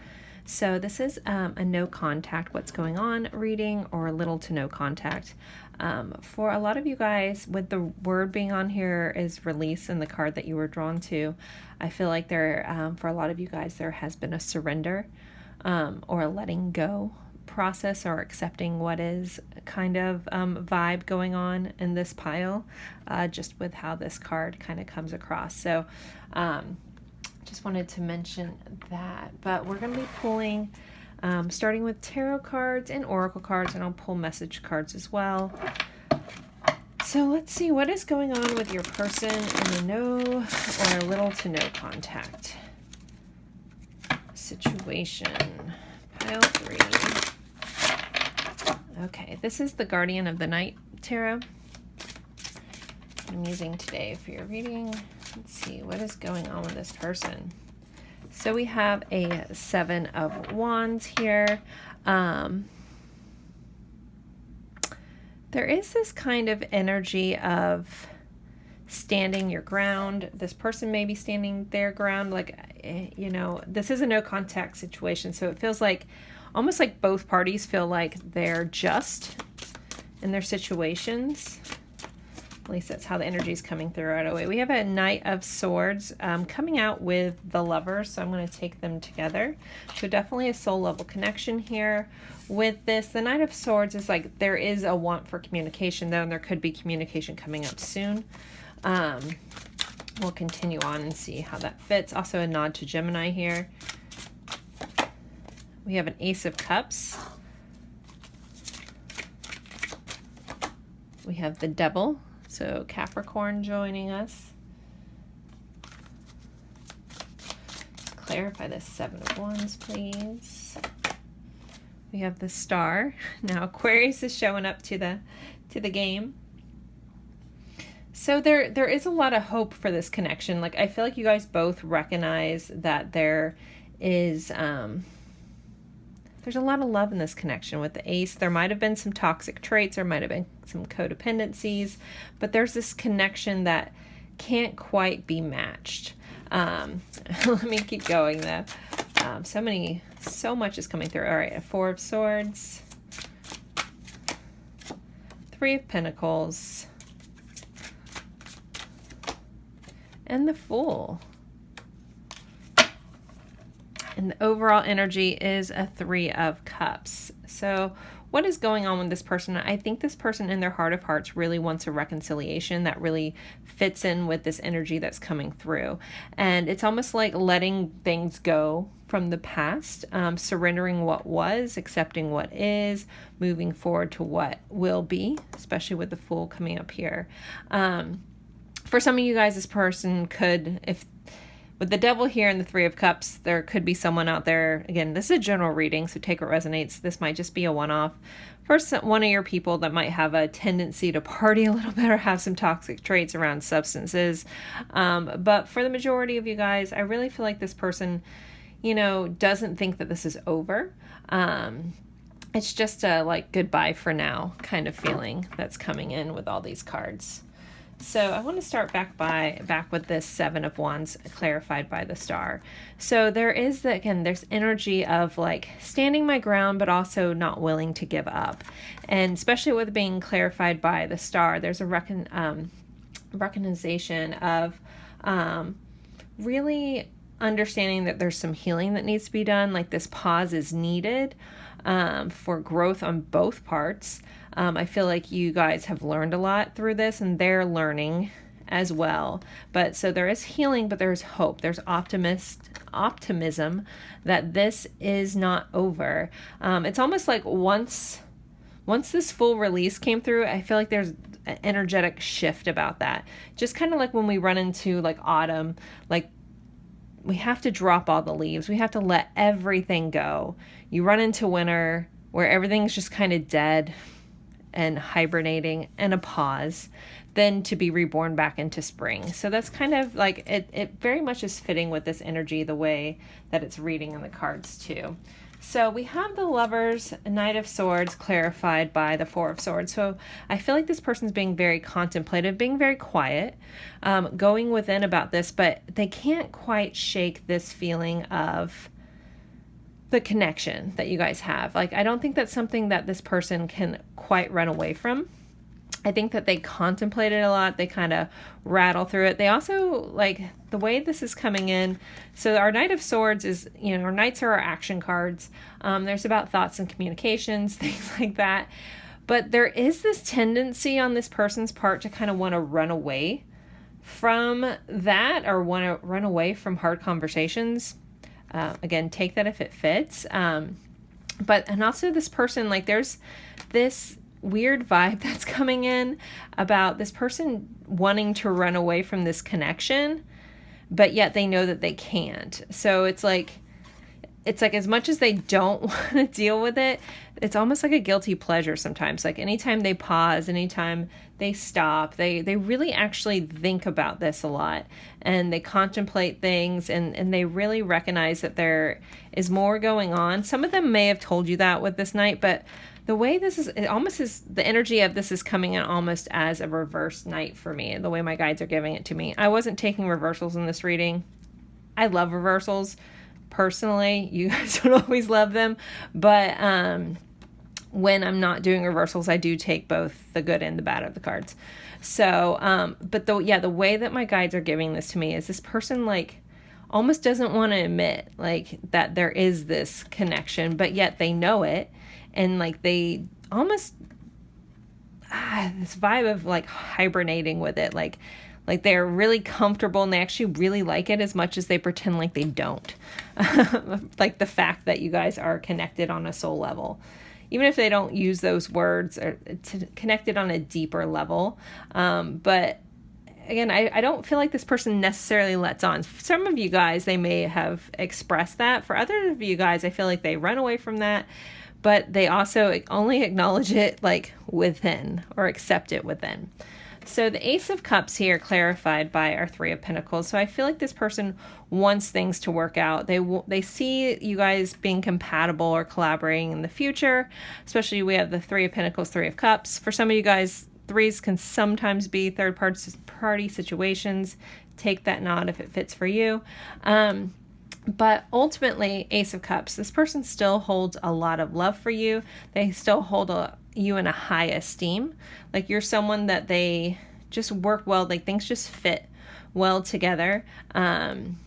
So this is a no contact, what's going on reading, or little to no contact. For a lot of you guys, with the word being on here is release and the card that you were drawn to, I feel like there, for a lot of you guys, there has been a surrender. or a letting go process, or accepting what is kind of vibe going on in this pile, just with how this card kind of comes across. So just wanted to mention that. But we're going to be pulling, starting with tarot cards and oracle cards, and I'll pull message cards as well. So let's see what is going on with your person in a no or a little to no contact situation. Pile 3. Okay, this is the Guardian of the Night tarot I'm using today for your reading. Let's see what is going on with this person. So we have a 7 of Wands here. There is this kind of energy of standing your ground. This person may be standing their ground. Like, you know, this is a no contact situation. So it feels like, almost like both parties feel like they're just in their situations. At least that's how the energy is coming through right away. We have a Knight of Swords coming out with the Lovers, so I'm going to take them together. So definitely a soul level connection here with this. The Knight of Swords is like there is a want for communication, though, and there could be communication coming up soon. We'll continue on and see how that fits. Also a nod to Gemini here. We have an Ace of Cups. We have the Devil. So Capricorn joining us. Let's clarify this 7 of Wands, please. We have the Star. Now Aquarius is showing up to the game. So there is a lot of hope for this connection. Like, I feel like you guys both recognize that there is there's a lot of love in this connection with the Ace. There might have been some toxic traits, there might have been some codependencies, but there's this connection that can't quite be matched. Let me keep going though. So much is coming through. All right, a 4 of Swords, 3 of Pentacles, and the Fool. And the overall energy is a 3 of Cups. So what is going on with this person? I think this person in their heart of hearts really wants a reconciliation that really fits in with this energy that's coming through. And it's almost like letting things go from the past, surrendering what was, accepting what is, moving forward to what will be, especially with the Fool coming up here. For some of you guys, this person could, if with the Devil here and the 3 of Cups, there could be someone out there. Again, this is a general reading, so take what resonates. This might just be a one-off. First, one of your people that might have a tendency to party a little bit or have some toxic traits around substances. But for the majority of you guys, I really feel like this person, you know, doesn't think that this is over. It's just a like goodbye for now kind of feeling that's coming in with all these cards. So I want to start back with this 7 of Wands clarified by the Star. So there is there's energy of like standing my ground, but also not willing to give up. And especially with being clarified by the Star, there's a recognition of really understanding that there's some healing that needs to be done. Like this pause is needed for growth on both parts. I feel like you guys have learned a lot through this, and they're learning as well. But so there is healing, but there's hope. There's optimism that this is not over. It's almost like once this full release came through, I feel like there's an energetic shift about that. Just kind of like when we run into like autumn, like we have to drop all the leaves. We have to let everything go. You run into winter where everything's just kind of dead and hibernating, and a pause, then to be reborn back into spring. So that's kind of like, it very much is fitting with this energy, the way that it's reading in the cards too. So we have the Lovers, Knight of Swords clarified by the 4 of Swords. So I feel like this person's being very contemplative, being very quiet, going within about this, but they can't quite shake this feeling of the connection that you guys have. Like, I don't think that's something that this person can quite run away from. I think that they contemplate it a lot. They kind of rattle through it. They also, like, the way this is coming in. So our Knight of Swords is, our Knights are our action cards. There's about thoughts and communications, things like that. But there is this tendency on this person's part to kind of want to run away from that, or want to run away from hard conversations. Again, take that if it fits. And also this person, like, there's this weird vibe that's coming in about this person wanting to run away from this connection, but yet they know that they can't. So it's like as much as they don't want to deal with it, it's almost like a guilty pleasure sometimes. Like anytime they pause, anytime they stop, they really actually think about this a lot, and they contemplate things, and they really recognize that there is more going on. Some of them may have told you that with this Knight, but the way this is, it almost is, the energy of this is coming in almost as a reverse Knight for me, the way my guides are giving it to me. I wasn't taking reversals in this reading. I love reversals. Personally, you guys don't always love them, but when I'm not doing reversals, I do take both the good and the bad of the cards. So, but the way that my guides are giving this to me is this person, like, almost doesn't want to admit, like, that there is this connection, but yet they know it. And like they almost this vibe of like hibernating with it, like they're really comfortable and they actually really like it as much as they pretend like they don't. Like the fact that you guys are connected on a soul level, even if they don't use those words, or connected on a deeper level. But again, I don't feel like this person necessarily lets on. For some of you guys, they may have expressed that. For other of you guys, I feel like they run away from that, but they also only acknowledge it like within, or accept it within. So the Ace of Cups here clarified by our Three of Pentacles. So I feel like this person wants things to work out. They see you guys being compatible or collaborating in the future. Especially we have the Three of Pentacles, Three of Cups. For some of you guys, threes can sometimes be third party situations. Take that nod if it fits for you. But ultimately, Ace of Cups, this person still holds a lot of love for you. They still hold you in a high esteem. Like you're someone that they just work well, like things just fit well together. I'm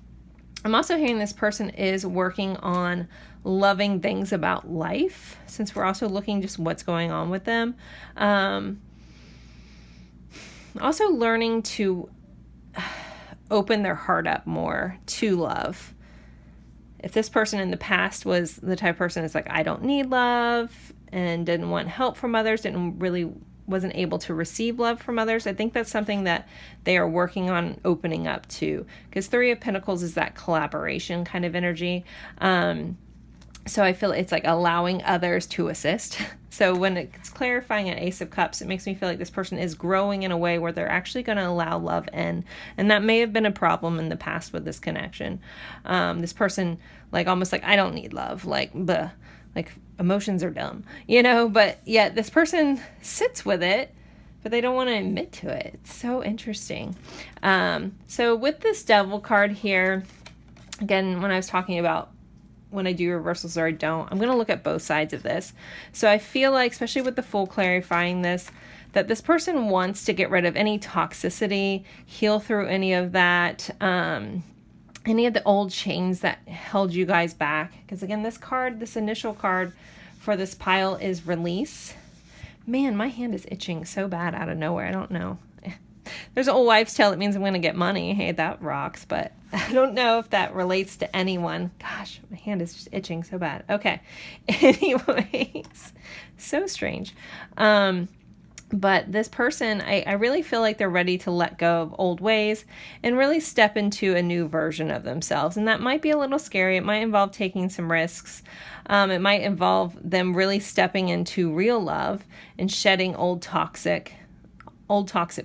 also hearing this person is working on loving things about life, since we're also looking just what's going on with them. Also learning to open their heart up more to love. If this person in the past was the type of person that's like, I don't need love, and didn't want help from others, wasn't able to receive love from others, I think that's something that they are working on opening up to, because Three of Pentacles is that collaboration kind of energy. So I feel it's like allowing others to assist. So when it's clarifying an Ace of Cups, it makes me feel like this person is growing in a way where they're actually going to allow love in. And that may have been a problem in the past with this connection. This person, like, almost like, I don't need love. Like, bleh, like emotions are dumb, but yet this person sits with it, but they don't want to admit to it. It's so interesting. So with this Devil card here, again, when I was talking about when I do reversals or I don't, I'm going to look at both sides of this. So I feel like, especially with the Fool clarifying this, that this person wants to get rid of any toxicity, heal through any of that, any of the old chains that held you guys back. Because again, this initial card for this pile is release. Man, my hand is itching so bad out of nowhere. I don't know. There's an old wives' tale that means I'm going to get money. Hey, that rocks. But I don't know if that relates to anyone. Gosh, my hand is just itching so bad. Okay. Anyways, so strange. But this person, I really feel like they're ready to let go of old ways and really step into a new version of themselves. And that might be a little scary. It might involve taking some risks. It might involve them really stepping into real love and shedding old toxic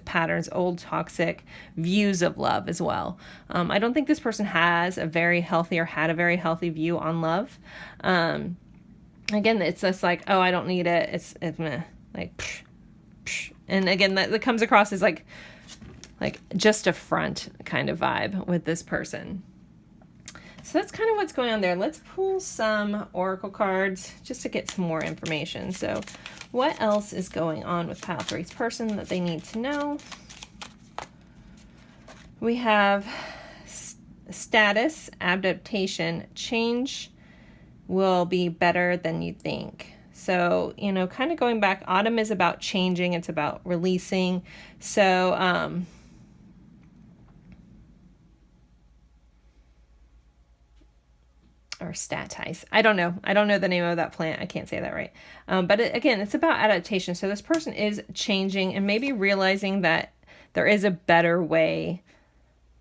patterns, old toxic views of love as well. I don't think this person has a very healthy or had a very healthy view on love. Again, it's just like, oh, I don't need it. It's meh. Like, psh, psh. And again, that comes across as like just a front kind of vibe with this person. So that's kind of what's going on there. Let's pull some oracle cards just to get some more information. So what else is going on with pile 3's person that they need to know? We have status, adaptation, change will be better than you think. So, you know, kind of going back, autumn is about changing. It's about releasing. So, or statize. I don't know. I don't know the name of that plant. I can't say that right. But again, it's about adaptation. So this person is changing and maybe realizing that there is a better way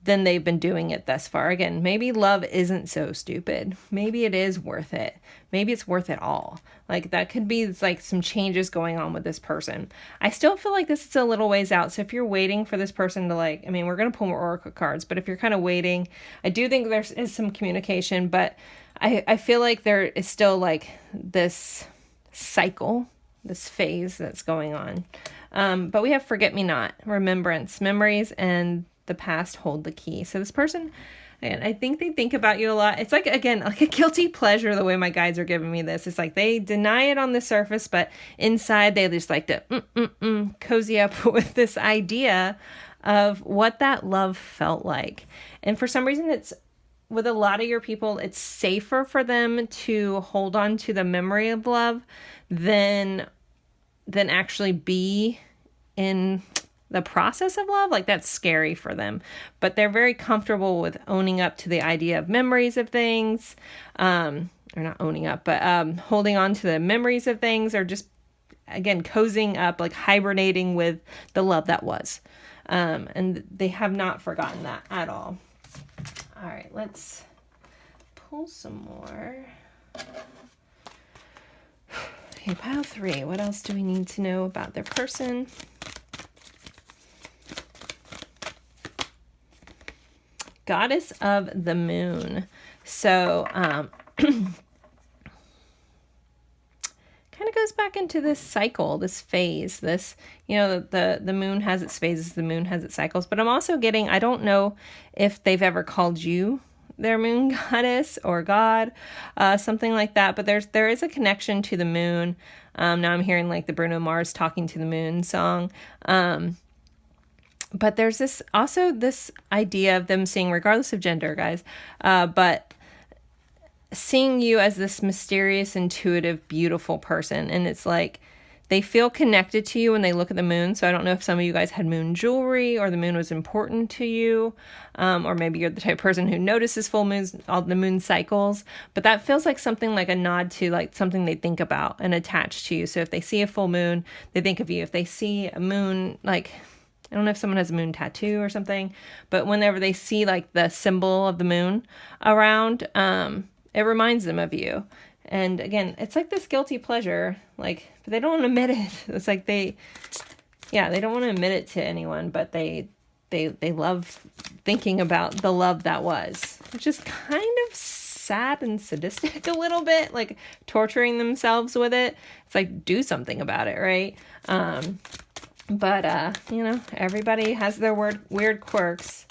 than they've been doing it thus far. Again, maybe love isn't so stupid. Maybe it is worth it. Maybe it's worth it all. Like that could be like some changes going on with this person. I still feel like this is a little ways out. So if you're waiting for this person to like, I mean, we're going to pull more oracle cards, but if you're kind of waiting, I do think there is some communication, but I feel like there is still like this cycle, this phase that's going on. But we have forget-me-not, remembrance, memories, and the past hold the key. So this person, and I think they think about you a lot. It's like, again, like a guilty pleasure, the way my guides are giving me this. It's like they deny it on the surface, but inside they just like to cozy up with this idea of what that love felt like. And for some reason, it's with a lot of your people, it's safer for them to hold on to the memory of love than actually be in the process of love. Like that's scary for them, but they're very comfortable with owning up to the idea of memories of things, or not owning up, but holding on to the memories of things, or just, again, cozying up, like hibernating with the love that was. And they have not forgotten that at all. All right, let's pull some more. Okay, pile 3. What else do we need to know about their person? Goddess of the moon. So, kind of goes back into this cycle, this phase, this, you know, the moon has its phases, the moon has its cycles, but I'm also getting, I don't know if they've ever called you their moon goddess or god, something like that, but there is a connection to the moon. Now I'm hearing like the Bruno Mars Talking to the Moon song. But there's this idea of them seeing, regardless of gender, guys, but seeing you as this mysterious, intuitive, beautiful person. And it's like they feel connected to you when they look at the moon. So I don't know if some of you guys had moon jewelry or the moon was important to you. Or maybe you're the type of person who notices full moons, all the moon cycles. But that feels like something like a nod to like something they think about and attach to you. So if they see a full moon, they think of you. If they see a moon, like, I don't know if someone has a moon tattoo or something, but whenever they see like the symbol of the moon around, it reminds them of you. And again, it's like this guilty pleasure, like, but they don't want to admit it. It's like they don't want to admit it to anyone, but they love thinking about the love that was, which is kind of sad and sadistic a little bit, like torturing themselves with it. It's like, do something about it, right? But you know, everybody has their weird quirks.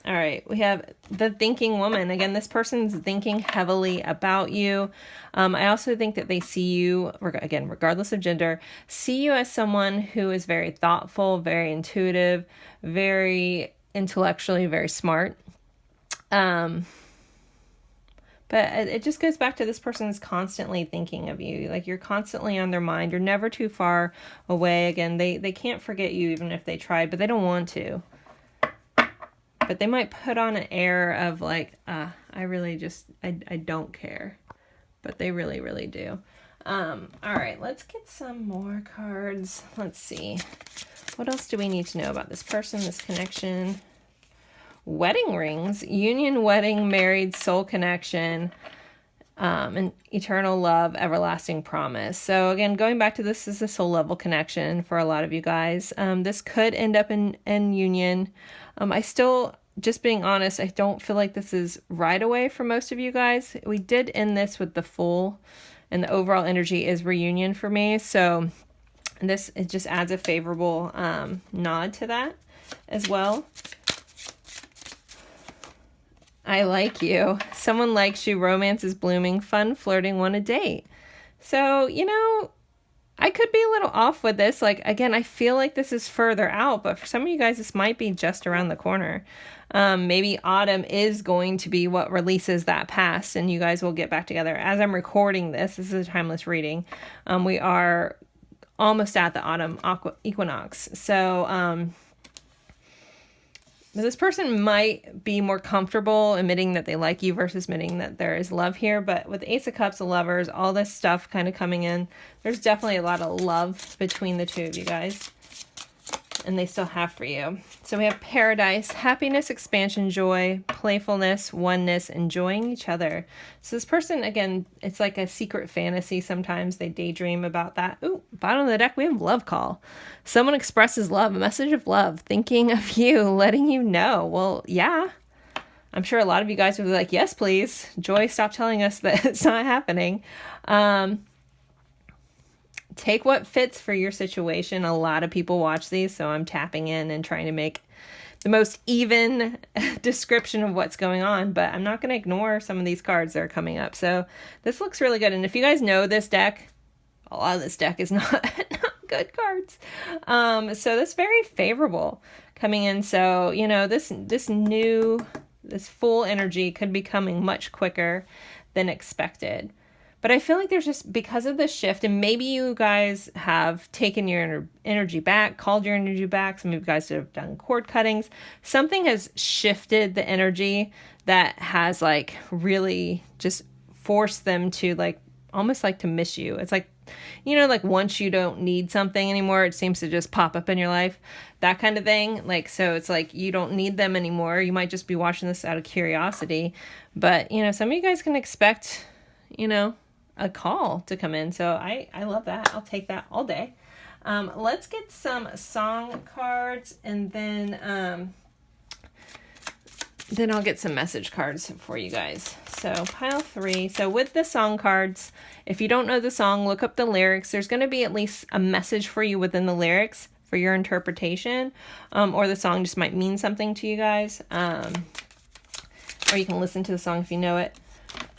All right, we have the thinking woman. Again, this person's thinking heavily about you. I also think that they see you, again, regardless of gender, see you as someone who is very thoughtful, very intuitive, very intellectually, very smart. But it just goes back to this person's constantly thinking of you. Like you're constantly on their mind. You're never too far away. Again, they can't forget you even if they tried, but they don't want to. But they might put on an air of like, I really just, I don't care. But they really, really do. All right, let's get some more cards. Let's see. What else do we need to know about this person, this connection? Wedding rings, union, wedding, married, soul connection, and eternal love, everlasting promise. So again, going back to this is a soul level connection for a lot of you guys. This could end up in union. I still, just being honest, I don't feel like this is right away for most of you guys. We did end this with the full, and the overall energy is reunion for me. So this, it just adds a favorable nod to that as well. I like you. Someone likes you. Romance is blooming. Fun flirting. Want a date. So, you know, I could be a little off with this. Like, again, I feel like this is further out, but for some of you guys, this might be just around the corner. Maybe autumn is going to be what releases that past, and you guys will get back together. As I'm recording this is a timeless reading. We are almost at the autumn equinox. So, this person might be more comfortable admitting that they like you versus admitting that there is love here. But with Ace of Cups, the Lovers, all this stuff kind of coming in, there's definitely a lot of love between the two of you guys. And they still have for you. So we have Paradise, happiness, expansion, joy, playfulness, oneness, enjoying each other. So this person, again, it's like a secret fantasy. Sometimes they daydream about that. Ooh, bottom of the deck, we have Love Call. Someone expresses love, a message of love, thinking of you, letting you know. Well, yeah. I'm sure a lot of you guys would be like, yes, please. Joy, stop telling us that it's not happening. Take what fits for your situation. A lot of people watch these, so I'm tapping in and trying to make the most even description of what's going on, but I'm not going to ignore some of these cards that are coming up. So this looks really good. And if you guys know this deck, a lot of this deck is not good cards. So that's very favorable coming in. So, you know, this full energy could be coming much quicker than expected. But I feel like there's just, because of this shift, and maybe you guys have taken your energy back, called your energy back. Some of you guys have done cord cuttings. Something has shifted the energy that has like really just forced them to like, almost like to miss you. It's like, you know, like once you don't need something anymore, it seems to just pop up in your life, that kind of thing. Like, so it's like you don't need them anymore. You might just be watching this out of curiosity. But, you know, some of you guys can expect, you know, a call to come in. So I love that. I'll take that all day. Let's get some song cards, and then I'll get some message cards for you guys. So pile 3. So with the song cards, if you don't know the song, look up the lyrics. There's going to be at least a message for you within the lyrics for your interpretation, or the song just might mean something to you guys. Or you can listen to the song if you know it.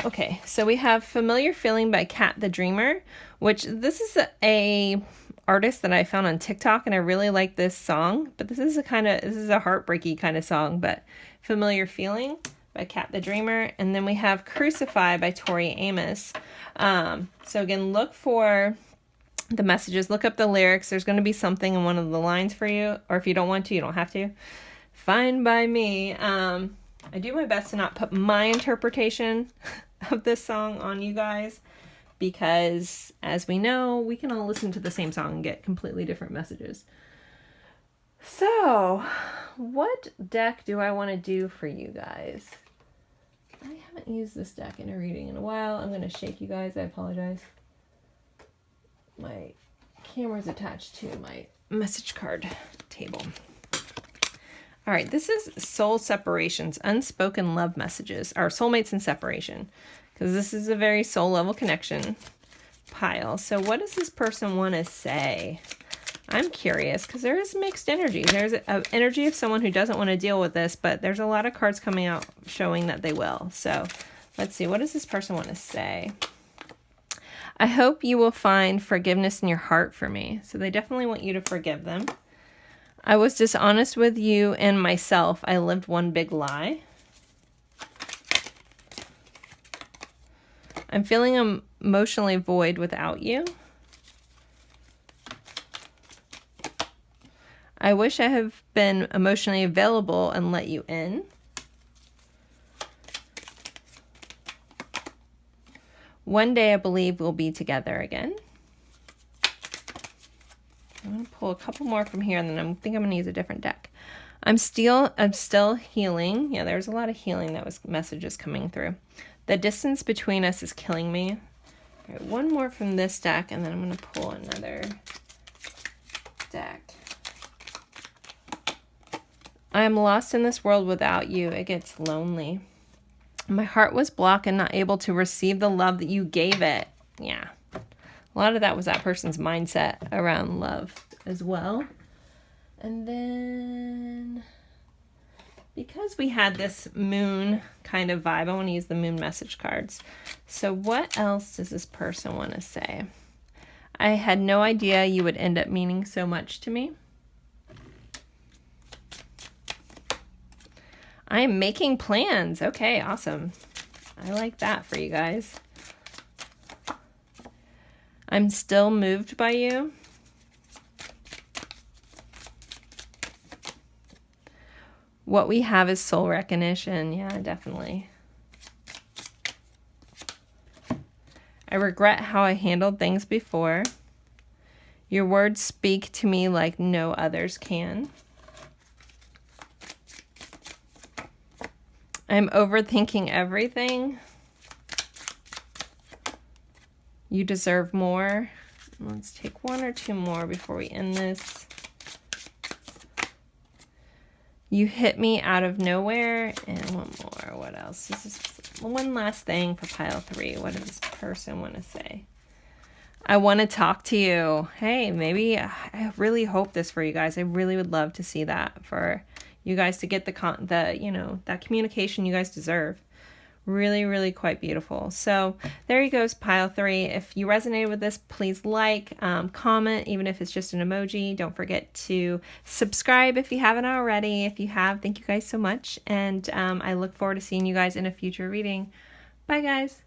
Okay, so we have Familiar Feeling by Kat the Dreamer, which this is a artist that I found on TikTok, and I really like this song, but this is a heartbreaky kind of song. But Familiar Feeling by Kat the Dreamer, and then we have Crucify by Tori Amos. So again, look for the messages, look up the lyrics. There's going to be something in one of the lines for you, or if you don't want to, you don't have to. Fine by me. I do my best to not put my interpretation of this song on you guys, because as we know, we can all listen to the same song and get completely different messages. So what deck do I want to do for you guys? I haven't used this deck in a reading in a while. I'm going to shake you guys. I apologize. My camera's attached to my message card table. All right, this is Soul Separations, Unspoken Love Messages, or Soulmates in Separation, because this is a very soul level connection pile. So what does this person want to say? I'm curious, because there is mixed energy. There's an energy of someone who doesn't want to deal with this, but there's a lot of cards coming out showing that they will. So let's see, what does this person want to say? I hope you will find forgiveness in your heart for me. So they definitely want you to forgive them. I was dishonest with you and myself. I lived one big lie. I'm feeling emotionally void without you. I wish I have been emotionally available and let you in. One day I believe we'll be together again. I'm going to pull a couple more from here, and then I think I'm going to use a different deck. I'm still healing. Yeah, there's a lot of healing that was messages coming through. The distance between us is killing me. All right, one more from this deck, and then I'm going to pull another deck. I am lost in this world without you. It gets lonely. My heart was blocked and not able to receive the love that you gave it. Yeah. A lot of that was that person's mindset around love as well. And then because we had this moon kind of vibe, I want to use the moon message cards. So what else does this person want to say? I had no idea you would end up meaning so much to me. I am making plans. Okay, awesome. I like that for you guys. I'm still moved by you. What we have is soul recognition. Yeah, definitely. I regret how I handled things before. Your words speak to me like no others can. I'm overthinking everything. You deserve more. Let's take one or two more before we end this. You hit me out of nowhere. And one more. What else? This is one last thing for pile 3. What does this person want to say? I want to talk to you. Hey, maybe I really hope this for you guys. I really would love to see that for you guys to get the you know, that communication you guys deserve. Really, really quite beautiful. So there you goes, pile 3. If you resonated with this, please like, comment, even if it's just an emoji. Don't forget to subscribe if you haven't already. If you have, thank you guys so much. And I look forward to seeing you guys in a future reading. Bye, guys.